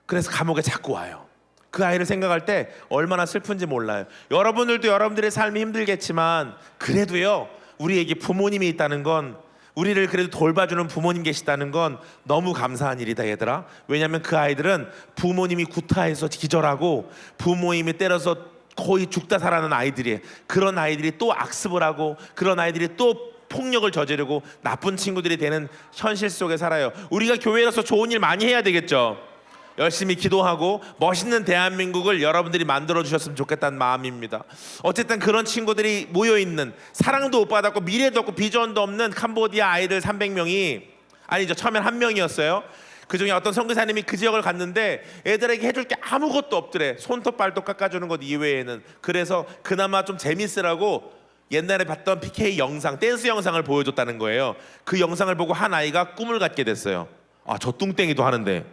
그래서 감옥에 자꾸 와요. 그 아이를 생각할 때 얼마나 슬픈지 몰라요. 여러분들도 여러분들의 삶이 힘들겠지만 그래도요, 우리에게 부모님이 있다는 건, 우리를 그래도 돌봐주는 부모님 계시다는 건 너무 감사한 일이다, 얘들아. 왜냐하면 그 아이들은 부모님이 구타해서 기절하고 부모님이 때려서 거의 죽다 살아난 아이들이에요. 그런 아이들이 또 악습을 하고 그런 아이들이 또 폭력을 저지르고 나쁜 친구들이 되는 현실 속에 살아요. 우리가 교회로서 좋은 일 많이 해야 되겠죠. 열심히 기도하고 멋있는 대한민국을 여러분들이 만들어 주셨으면 좋겠다는 마음입니다. 어쨌든 그런 친구들이 모여있는, 사랑도 못 받았고 미래도 없고 비전도 없는 캄보디아 아이들 300명이, 아니죠, 처음엔 1명이었어요. 그 중에 어떤 선교사님이 그 지역을 갔는데 애들에게 해줄 게 아무것도 없더래. 손톱 발톱 깎아주는 것 이외에는. 그래서 그나마 좀 재밌으라고 옛날에 봤던 PK 영상, 댄스 영상을 보여줬다는 거예요. 그 영상을 보고 한 아이가 꿈을 갖게 됐어요. 아, 저 뚱땡이도 하는데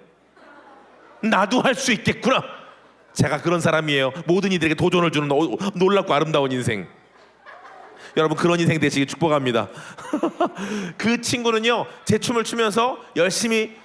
나도 할 수 있겠구나. 제가 그런 사람이에요. 모든 이들에게 도전을 주는 놀랍고 아름다운 인생. 여러분 그런 인생 되시길 축복합니다. 그 친구는요, 제 춤을 추면서 열심히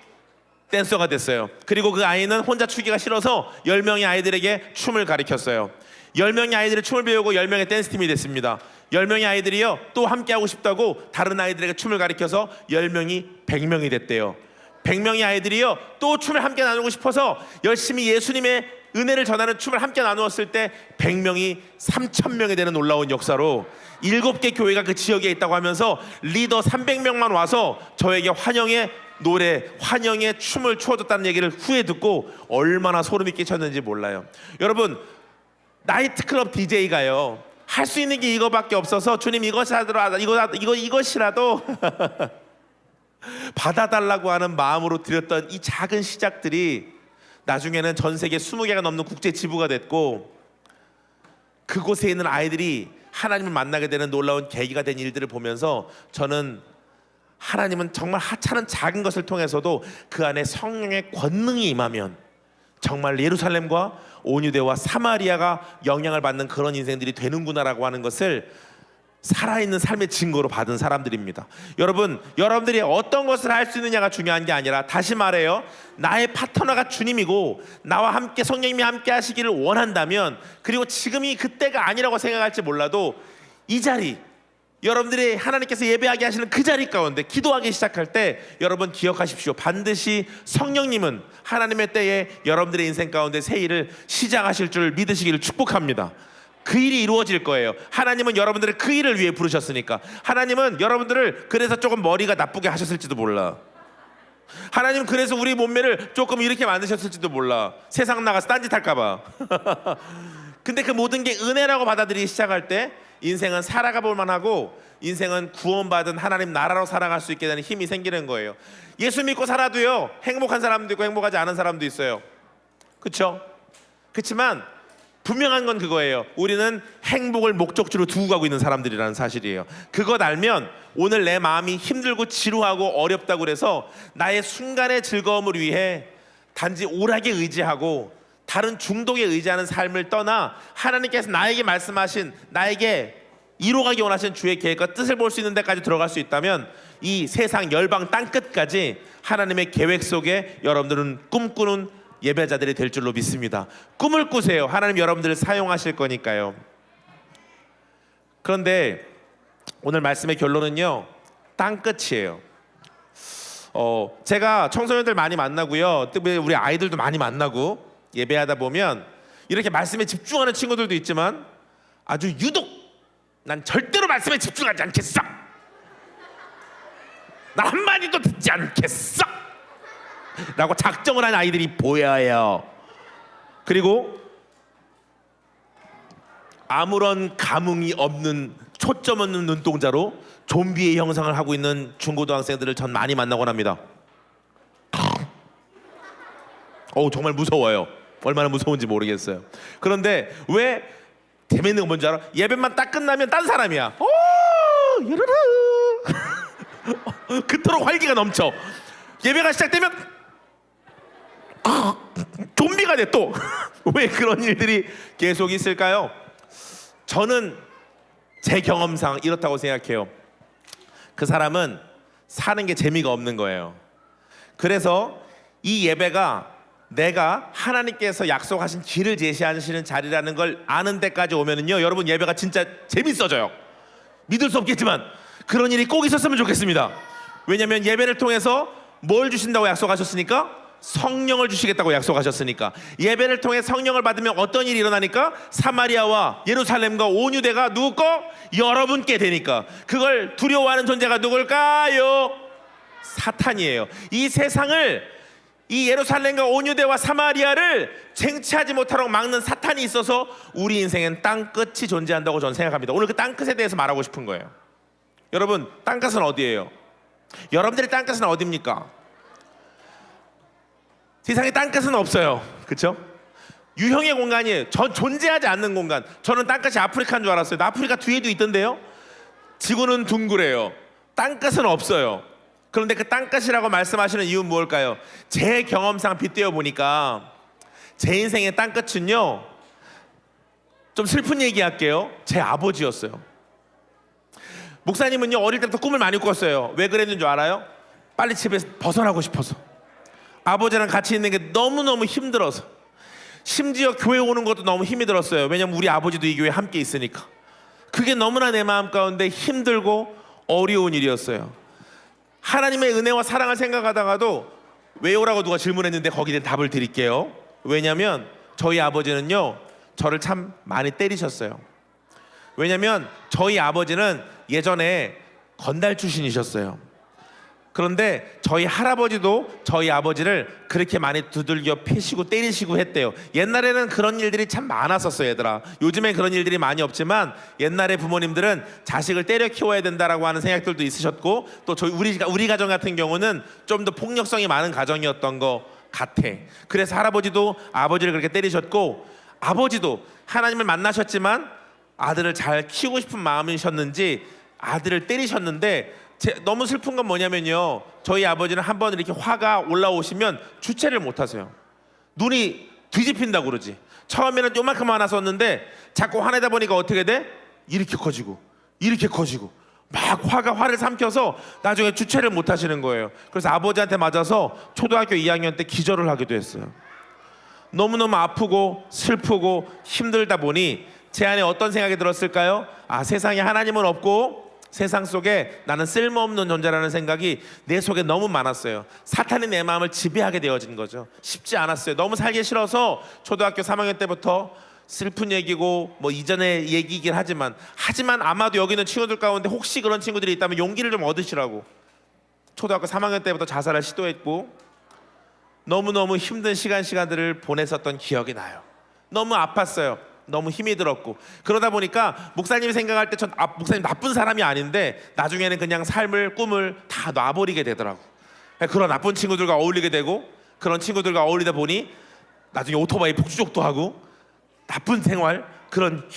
댄서가 됐어요. 그리고 그 아이는 혼자 추기가 싫어서 10명의 아이들에게 춤을 가르쳤어요. 10명의 아이들이 춤을 배우고 10명의 댄스팀이 됐습니다. 10명의 아이들이요 또 함께 하고 싶다고 다른 아이들에게 춤을 가르쳐서 10명이 100명이 됐대요. 100명의 아이들이요 또 춤을 함께 나누고 싶어서 열심히 예수님의 은혜를 전하는 춤을 함께 나누었을 때 100명이 3,000명이 되는 놀라운 역사로 7개 교회가 그 지역에 있다고 하면서 리더 300명만 와서 저에게 환영의 노래, 환영의 춤을 추어줬다는 얘기를 후에 듣고 얼마나 소름이 끼쳤는지 몰라요. 여러분, 나이트클럽 DJ가요 할 수 있는 게 이거밖에 없어서 주님 이것이라도 받아달라고 하는 마음으로 드렸던 이 작은 시작들이 나중에는 전 세계 20개가 넘는 국제 지부가 됐고 그곳에 있는 아이들이 하나님을 만나게 되는 놀라운 계기가 된 일들을 보면서 저는 하나님은 정말 하찮은 작은 것을 통해서도 그 안에 성령의 권능이 임하면 정말 예루살렘과 온유대와 사마리아가 영향을 받는 그런 인생들이 되는구나라고 하는 것을 살아있는 삶의 증거로 받은 사람들입니다. 여러분, 여러분들이 어떤 것을 할 수 있느냐가 중요한 게 아니라 다시 말해요, 나의 파트너가 주님이고 나와 함께 성령님이 함께 하시기를 원한다면, 그리고 지금이 그때가 아니라고 생각할지 몰라도 이 자리, 여러분들이 하나님께서 예배하게 하시는 그 자리 가운데 기도하기 시작할 때 여러분 기억하십시오. 반드시 성령님은 하나님의 때에 여러분들의 인생 가운데 새 일을 시작하실 줄 믿으시기를 축복합니다. 그 일이 이루어질 거예요. 하나님은 여러분들을 그 일을 위해 부르셨으니까. 하나님은 여러분들을 그래서 조금 머리가 나쁘게 하셨을지도 몰라. 하나님은 그래서 우리 몸매를 조금 이렇게 만드셨을지도 몰라. 세상 나가서 딴짓할까 봐. 근데 그 모든 게 은혜라고 받아들이기 시작할 때 인생은 살아가 볼 만하고 인생은 구원받은 하나님 나라로 살아갈 수 있게 되는 힘이 생기는 거예요. 예수 믿고 살아도요 행복한 사람도 있고 행복하지 않은 사람도 있어요. 그렇죠? 그렇지만 분명한 건 그거예요. 우리는 행복을 목적지로 두고 가고 있는 사람들이라는 사실이에요. 그것 알면 오늘 내 마음이 힘들고 지루하고 어렵다고 그래서 나의 순간의 즐거움을 위해 단지 오락에 의지하고 다른 중독에 의지하는 삶을 떠나 하나님께서 나에게 말씀하신, 나에게 이루어가기 원하신 주의 계획과 뜻을 볼 수 있는 데까지 들어갈 수 있다면 이 세상 열방 땅끝까지 하나님의 계획 속에 여러분들은 꿈꾸는 예배자들이 될 줄로 믿습니다. 꿈을 꾸세요. 하나님 여러분들을 사용하실 거니까요. 그런데 오늘 말씀의 결론은요, 땅끝이에요. 제가 청소년들 많이 만나고요, 특별히 우리 아이들도 많이 만나고 예배하다 보면 이렇게 말씀에 집중하는 친구들도 있지만 아주 유독 난 절대로 말씀에 집중하지 않겠어, 나 한마디도 듣지 않겠어 라고 작정을 한 아이들이 보여요. 그리고 아무런 감흥이 없는 초점 없는 눈동자로 좀비의 형상을 하고 있는 중고등학생들을 전 많이 만나곤 합니다. 정말 무서워요. 얼마나 무서운지 모르겠어요. 그런데 왜 재밌는 건 뭔지 알아? 예배만 딱 끝나면 딴 사람이야. 유르르 그토록 활기가 넘쳐. 예배가 시작되면 좀비가 돼 또. 왜 그런 일들이 계속 있을까요? 저는 제 경험상 이렇다고 생각해요. 그 사람은 사는 게 재미가 없는 거예요. 그래서 이 예배가 내가 하나님께서 약속하신 길을 제시하시는 자리라는 걸 아는 데까지 오면은요, 여러분 예배가 진짜 재밌어져요. 믿을 수 없겠지만 그런 일이 꼭 있었으면 좋겠습니다. 왜냐하면 예배를 통해서 뭘 주신다고 약속하셨으니까? 성령을 주시겠다고 약속하셨으니까. 예배를 통해 성령을 받으면 어떤 일이 일어나니까? 사마리아와 예루살렘과 온유대가 누구 거? 여러분께 되니까. 그걸 두려워하는 존재가 누굴까요? 사탄이에요. 이 세상을, 이 예루살렘과 온유대와 사마리아를 쟁취하지 못하도록 막는 사탄이 있어서 우리 인생엔 땅끝이 존재한다고 저는 생각합니다. 오늘 그 땅끝에 대해서 말하고 싶은 거예요. 여러분, 땅끝은 어디예요? 여러분들의 땅끝은 어디입니까? 세상에 땅끝은 없어요. 그렇죠? 유형의 공간이에요. 존재하지 않는 공간. 저는 땅끝이 아프리카인 줄 알았어요. 아프리카 뒤에도 있던데요. 지구는 둥그래요. 땅끝은 없어요. 그런데 그 땅끝이라고 말씀하시는 이유는 뭘까요? 제 경험상 빗대어 보니까 제 인생의 땅끝은요, 좀 슬픈 얘기 할게요. 제 아버지였어요. 목사님은요 어릴 때부터 꿈을 많이 꿨어요. 왜 그랬는 줄 알아요? 빨리 집에서 벗어나고 싶어서. 아버지랑 같이 있는 게 너무너무 힘들어서, 심지어 교회 오는 것도 너무 힘이 들었어요. 왜냐면 우리 아버지도 이 교회에 함께 있으니까. 그게 너무나 내 마음 가운데 힘들고 어려운 일이었어요. 하나님의 은혜와 사랑을 생각하다가도 왜 오라고 누가 질문했는데 거기에 대한 답을 드릴게요. 왜냐면 저희 아버지는요, 저를 참 많이 때리셨어요. 왜냐면 저희 아버지는 예전에 건달 출신이셨어요. 그런데 저희 할아버지도 저희 아버지를 그렇게 많이 두들겨 패시고 때리시고 했대요. 옛날에는 그런 일들이 참 많았었어요, 얘들아. 요즘에 그런 일들이 많이 없지만 옛날에 부모님들은 자식을 때려 키워야 된다라고 하는 생각들도 있으셨고, 또 우리 가정 같은 경우는 좀 더 폭력성이 많은 가정이었던 것 같아. 그래서 할아버지도 아버지를 그렇게 때리셨고, 아버지도 하나님을 만나셨지만 아들을 잘 키우고 싶은 마음이셨는지 아들을 때리셨는데, 너무 슬픈 건 뭐냐면요, 저희 아버지는 한번 이렇게 화가 올라오시면 주체를 못 하세요. 눈이 뒤집힌다고 그러지. 처음에는 요만큼 화났었는데 자꾸 화내다 보니까 어떻게 돼? 이렇게 커지고 이렇게 커지고 막 화를 삼켜서 나중에 주체를 못 하시는 거예요. 그래서 아버지한테 맞아서 초등학교 2학년 때 기절을 하기도 했어요. 너무너무 아프고 슬프고 힘들다 보니 제 안에 어떤 생각이 들었을까요? 아, 세상에 하나님은 없고 세상 속에 나는 쓸모없는 존재라는 생각이 내 속에 너무 많았어요. 사탄이 내 마음을 지배하게 되어진 거죠. 쉽지 않았어요. 너무 살기 싫어서 초등학교 3학년 때부터, 슬픈 얘기고 뭐 이전의 얘기이긴 하지만 아마도 여기 있는 친구들 가운데 혹시 그런 친구들이 있다면 용기를 좀 얻으시라고 초등학교 3학년 때부터 자살을 시도했고, 너무너무 힘든 시간들을 보냈었던 기억이 나요. 너무 아팠어요. 너무 힘이 들었고. 그러다 보니까 목사님이 생각할 때 목사님 나쁜 사람이 아닌데 나중에는 그냥 삶을, 꿈을 다 놔버리게 되더라고. 그런 나쁜 친구들과 어울리게 되고, 그런 친구들과 어울리다 보니 나중에 오토바이 폭주족도 하고, 나쁜 생활, 그런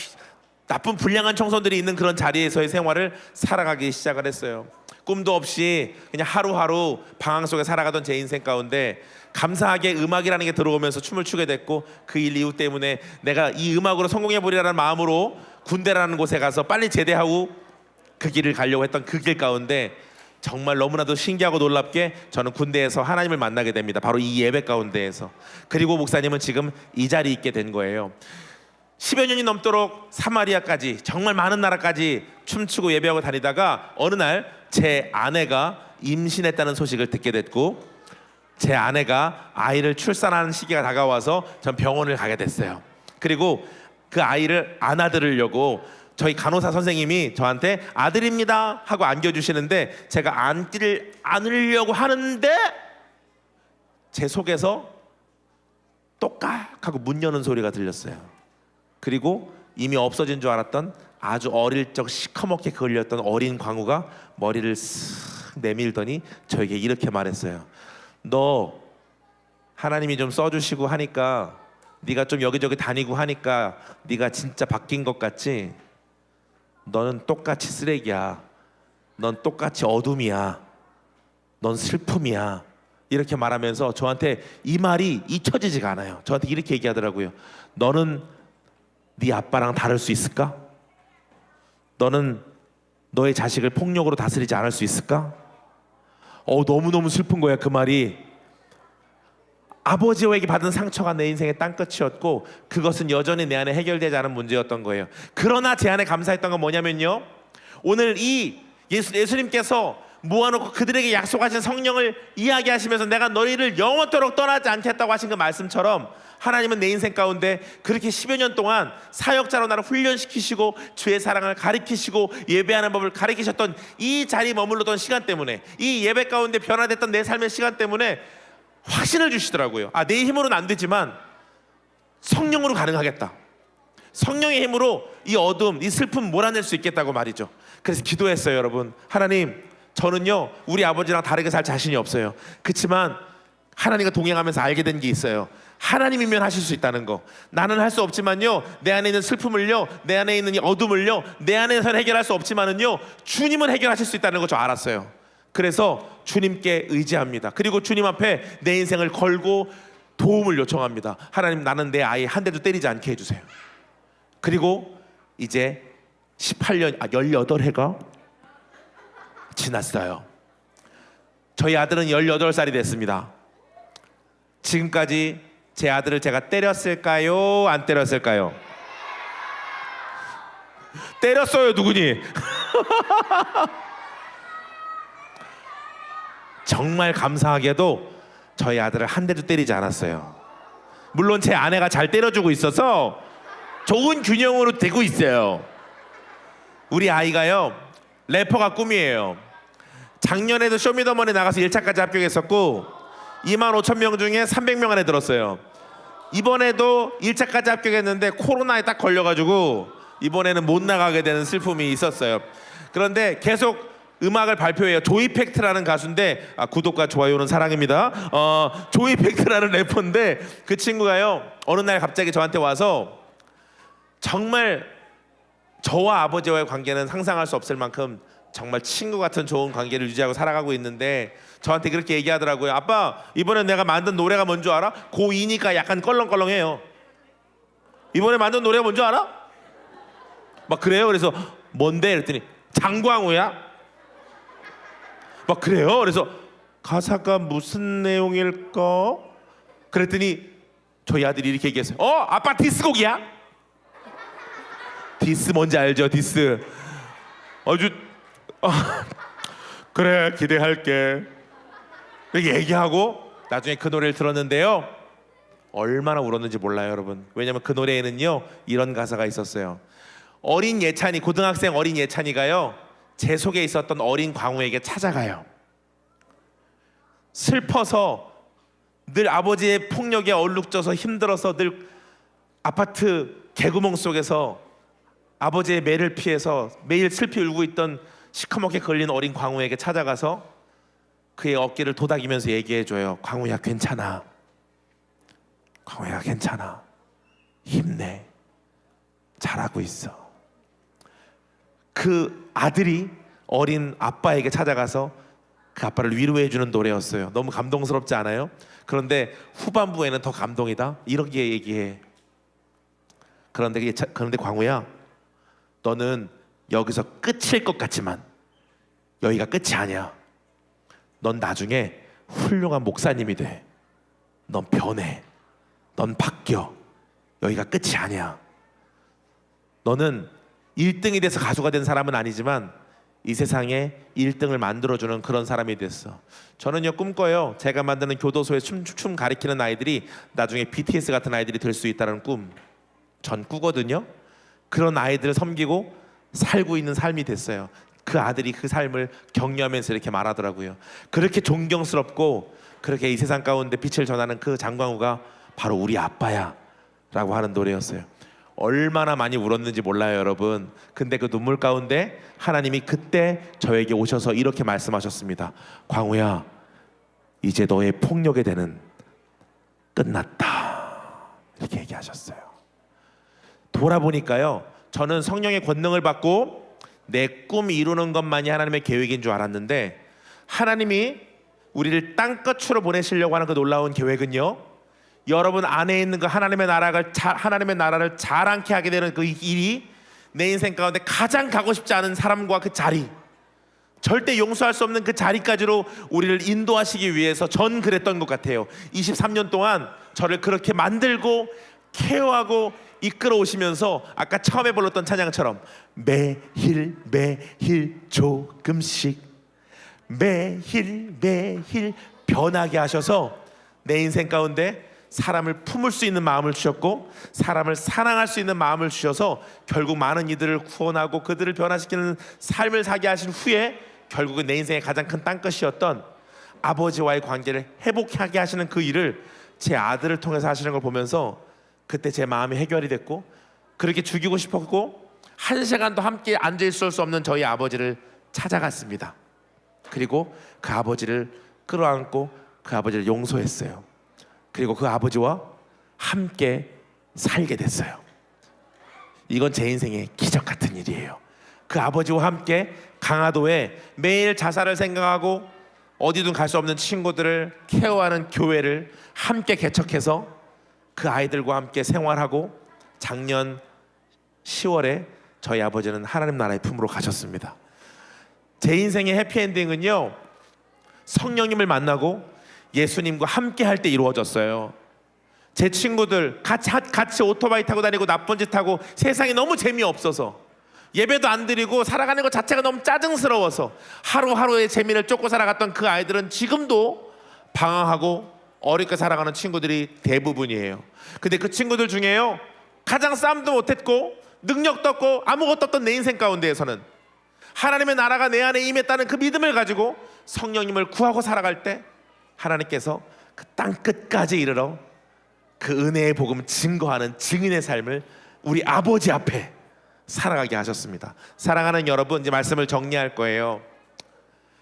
나쁜 불량한 청소들이 있는 그런 자리에서의 생활을 살아가기 시작을 했어요. 꿈도 없이 그냥 하루하루 방황 속에 살아가던 제 인생 가운데 감사하게 음악이라는 게 들어오면서 춤을 추게 됐고, 그 일 이유 때문에 내가 이 음악으로 성공해보리라는 마음으로 군대라는 곳에 가서 빨리 제대하고 그 길을 가려고 했던 그 길 가운데 정말 너무나도 신기하고 놀랍게 저는 군대에서 하나님을 만나게 됩니다. 바로 이 예배 가운데에서. 그리고 목사님은 지금 이 자리에 있게 된 거예요. 10여 년이 넘도록 사마리아까지, 정말 많은 나라까지 춤추고 예배하고 다니다가 어느 날 제 아내가 임신했다는 소식을 듣게 됐고, 제 아내가 아이를 출산하는 시기가 다가와서 전 병원을 가게 됐어요. 그리고 그 아이를 안아드리려고 저희 간호사 선생님이 저한테 아들입니다 하고 안겨주시는데, 제가 안으려고 하는데 제 속에서 똑깍 하고 문 여는 소리가 들렸어요. 그리고 이미 없어진 줄 알았던 아주 어릴 적 시커멓게 걸렸던 어린 광우가 머리를 쓱 내밀더니 저에게 이렇게 말했어요. 너 하나님이 좀 써주시고 하니까, 네가 좀 여기저기 다니고 하니까 네가 진짜 바뀐 것 같지? 너는 똑같이 쓰레기야. 넌 똑같이 어둠이야. 넌 슬픔이야. 이렇게 말하면서 저한테 이 말이 잊혀지지가 않아요. 저한테 이렇게 얘기하더라고요. 너는 네 아빠랑 다를 수 있을까? 너는 너의 자식을 폭력으로 다스리지 않을 수 있을까? 너무너무 슬픈 거야, 그 말이. 아버지에게 받은 상처가 내 인생의 땅끝이었고, 그것은 여전히 내 안에 해결되지 않은 문제였던 거예요. 그러나 제 안에 감사했던 건 뭐냐면요, 오늘 이 예수님께서 모아놓고 그들에게 약속하신 성령을 이야기하시면서 내가 너희를 영원토록 떠나지 않겠다고 하신 그 말씀처럼, 하나님은 내 인생 가운데 그렇게 10여 년 동안 사역자로 나를 훈련시키시고 주의 사랑을 가르치시고 예배하는 법을 가르치셨던 이 자리에 머물렀던 시간 때문에, 이 예배 가운데 변화됐던 내 삶의 시간 때문에 확신을 주시더라고요. 내 힘으로는 안 되지만 성령으로 가능하겠다. 성령의 힘으로 이 어둠, 이 슬픔 몰아낼 수 있겠다고 말이죠. 그래서 기도했어요. 여러분, 하나님, 저는요 우리 아버지랑 다르게 살 자신이 없어요. 그렇지만 하나님과 동행하면서 알게 된 게 있어요. 하나님이면 하실 수 있다는 거. 나는 할 수 없지만요, 내 안에 있는 슬픔을요, 내 안에 있는 이 어둠을요, 내 안에서는 해결할 수 없지만은요, 주님은 해결하실 수 있다는 거 저 알았어요. 그래서 주님께 의지합니다. 그리고 주님 앞에 내 인생을 걸고 도움을 요청합니다. 하나님, 나는 내 아이 한 대도 때리지 않게 해주세요. 그리고 이제 18해가 지났어요. 저희 아들은 18살이 됐습니다. 지금까지 제 아들을 제가 때렸을까요? 안 때렸을까요? 때렸어요. 누구니? 정말 감사하게도 저희 아들을 한 대도 때리지 않았어요. 물론 제 아내가 잘 때려주고 있어서 좋은 균형으로 되고 있어요. 우리 아이가요, 래퍼가 꿈이에요. 작년에도 쇼미더머니 나가서 1차까지 합격했었고 25,000명 중에 300명 안에 들었어요. 이번에도 1차까지 합격했는데 코로나에 딱 걸려가지고 이번에는 못 나가게 되는 슬픔이 있었어요. 그런데 계속 음악을 발표해요. 조이팩트라는 가수인데, 구독과 좋아요는 사랑입니다. 조이팩트라는 래퍼인데 그 친구가요, 어느 날 갑자기 저한테 와서 정말 저와 아버지와의 관계는 상상할 수 없을 만큼 정말 친구 같은 좋은 관계를 유지하고 살아가고 있는데 저한테 그렇게 얘기하더라고요. 아빠, 이번에 내가 만든 노래가 뭔지 알아? 고2니까 약간 껄렁껄렁해요. 이번에 만든 노래가 뭔지 알아? 막 그래요. 그래서 뭔데? 그랬더니 장광우야? 막 그래요. 그래서 가사가 무슨 내용일까? 그랬더니 저희 아들이 이렇게 얘기했어요. 아빠 디스곡이야? 디스 뭔지 알죠? 디스. 아주 그래, 기대할게. 이렇게 얘기하고 나중에 그 노래를 들었는데요, 얼마나 울었는지 몰라요, 여러분. 왜냐면 그 노래에는요 이런 가사가 있었어요. 어린 예찬이, 고등학생 어린 예찬이가요 제 속에 있었던 어린 광우에게 찾아가요. 슬퍼서 늘 아버지의 폭력에 얼룩져서 힘들어서 늘 아파트 개구멍 속에서 아버지의 매를 피해서 매일 슬피 울고 있던 시커멓게 걸린 어린 광우에게 찾아가서 그의 어깨를 도닥이면서 얘기해줘요. 광우야, 괜찮아. 광우야, 괜찮아. 힘내. 잘하고 있어. 그 아들이 어린 아빠에게 찾아가서 그 아빠를 위로해주는 노래였어요. 너무 감동스럽지 않아요? 그런데 후반부에는 더 감동이다. 이렇게 얘기해. 그런데 광우야, 너는 여기서 끝일 것 같지만 여기가 끝이 아니야. 넌 나중에 훌륭한 목사님이 돼. 넌 변해. 넌 바뀌어. 여기가 끝이 아니야. 너는 1등이 돼서 가수가 된 사람은 아니지만 이 세상에 1등을 만들어주는 그런 사람이 됐어. 저는요 꿈꿔요. 제가 만드는 교도소에 춤 가리키는 아이들이 나중에 BTS 같은 아이들이 될 수 있다는 꿈 전 꾸거든요. 그런 아이들을 섬기고 살고 있는 삶이 됐어요. 그 아들이 그 삶을 격려하면서 이렇게 말하더라고요. 그렇게 존경스럽고 그렇게 이 세상 가운데 빛을 전하는 그 장광우가 바로 우리 아빠야 라고 하는 노래였어요. 얼마나 많이 울었는지 몰라요, 여러분. 근데 그 눈물 가운데 하나님이 그때 저에게 오셔서 이렇게 말씀하셨습니다. 광우야, 이제 너의 폭력의 대는 끝났다. 이렇게 얘기하셨어요. 돌아보니까요, 저는 성령의 권능을 받고 내 꿈 이루는 것만이 하나님의 계획인 줄 알았는데 하나님이 우리를 땅끝으로 보내시려고 하는 그 놀라운 계획은요, 여러분 안에 있는 그 하나님의 나라를 자랑케 하게 되는 그 일이 내 인생 가운데 가장 가고 싶지 않은 사람과 그 자리, 절대 용서할 수 없는 그 자리까지로 우리를 인도하시기 위해서 전 그랬던 것 같아요. 23년 동안 저를 그렇게 만들고 케어하고 이끌어 오시면서 아까 처음에 불렀던 찬양처럼 매일 조금씩 매일 변하게 하셔서 내 인생 가운데 사람을 품을 수 있는 마음을 주셨고 사람을 사랑할 수 있는 마음을 주셔서 결국 많은 이들을 구원하고 그들을 변화시키는 삶을 살게 하신 후에 결국은 내 인생의 가장 큰 땅끝이었던 아버지와의 관계를 회복하게 하시는 그 일을 제 아들을 통해서 하시는 걸 보면서 그때 제 마음이 해결이 됐고, 그렇게 죽이고 싶었고 한 시간도 함께 앉아 있을 수 없는 저희 아버지를 찾아갔습니다. 그리고 그 아버지를 끌어안고 그 아버지를 용서했어요. 그리고 그 아버지와 함께 살게 됐어요. 이건 제 인생의 기적 같은 일이에요. 그 아버지와 함께 강화도에 매일 자살을 생각하고 어디든 갈 수 없는 친구들을 케어하는 교회를 함께 개척해서 그 아이들과 함께 생활하고 작년 10월에 저희 아버지는 하나님 나라의 품으로 가셨습니다. 제 인생의 해피엔딩은요, 성령님을 만나고 예수님과 함께 할 때 이루어졌어요. 제 친구들 같이 오토바이 타고 다니고 나쁜 짓 하고 세상이 너무 재미없어서 예배도 안 드리고 살아가는 것 자체가 너무 짜증스러워서 하루하루의 재미를 쫓고 살아갔던 그 아이들은 지금도 방황하고 어렵게 살아가는 친구들이 대부분이에요. 근데 그 친구들 중에요, 가장 싸움도 못했고 능력도 없고 아무것도 없던 내 인생 가운데에서는 하나님의 나라가 내 안에 임했다는 그 믿음을 가지고 성령님을 구하고 살아갈 때 하나님께서 그 땅 끝까지 이르러 그 은혜의 복음 증거하는 증인의 삶을 우리 아버지 앞에 살아가게 하셨습니다. 사랑하는 여러분, 이제 말씀을 정리할 거예요.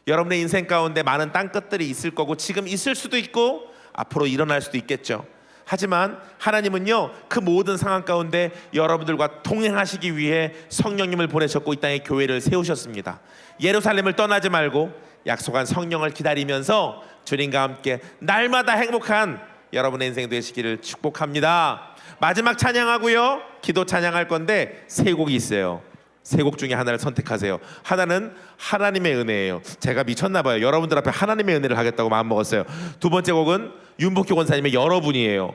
여러분의 인생 가운데 많은 땅끝들이 있을 거고 지금 있을 수도 있고 앞으로 일어날 수도 있겠죠. 하지만 하나님은요, 그 모든 상황 가운데 여러분들과 동행하시기 위해 성령님을 보내셨고 이 땅에 교회를 세우셨습니다. 예루살렘을 떠나지 말고 약속한 성령을 기다리면서 주님과 함께 날마다 행복한 여러분의 인생 되시기를 축복합니다. 마지막 찬양하고요, 기도 찬양할 건데 세 곡이 있어요. 세 곡 중에 하나를 선택하세요. 하나는 하나님의 은혜예요. 제가 미쳤나 봐요. 여러분들 앞에 하나님의 은혜를 하겠다고 마음먹었어요. 두 번째 곡은 윤복희 권사님의 여러분이에요.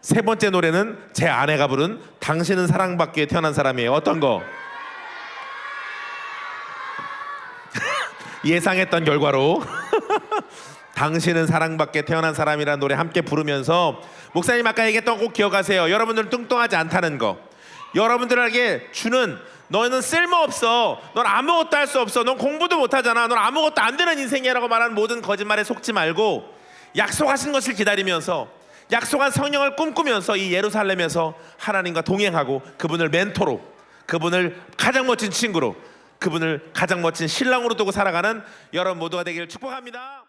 세 번째 노래는 제 아내가 부른 당신은 사랑받기 위해 태어난 사람이에요. 어떤 거? 예상했던 결과로 당신은 사랑받게 태어난 사람이라는 노래 함께 부르면서, 목사님 아까 얘기했던 거 꼭 기억하세요. 여러분들은 뚱뚱하지 않다는 거, 여러분들에게 주는 너는 쓸모없어, 넌 아무것도 할 수 없어, 넌 공부도 못하잖아, 넌 아무것도 안 되는 인생이야 라고 말하는 모든 거짓말에 속지 말고 약속하신 것을 기다리면서 약속한 성령을 꿈꾸면서 이 예루살렘에서 하나님과 동행하고 그분을 멘토로, 그분을 가장 멋진 친구로, 그분을 가장 멋진 신랑으로 두고 살아가는 여러분 모두가 되기를 축복합니다.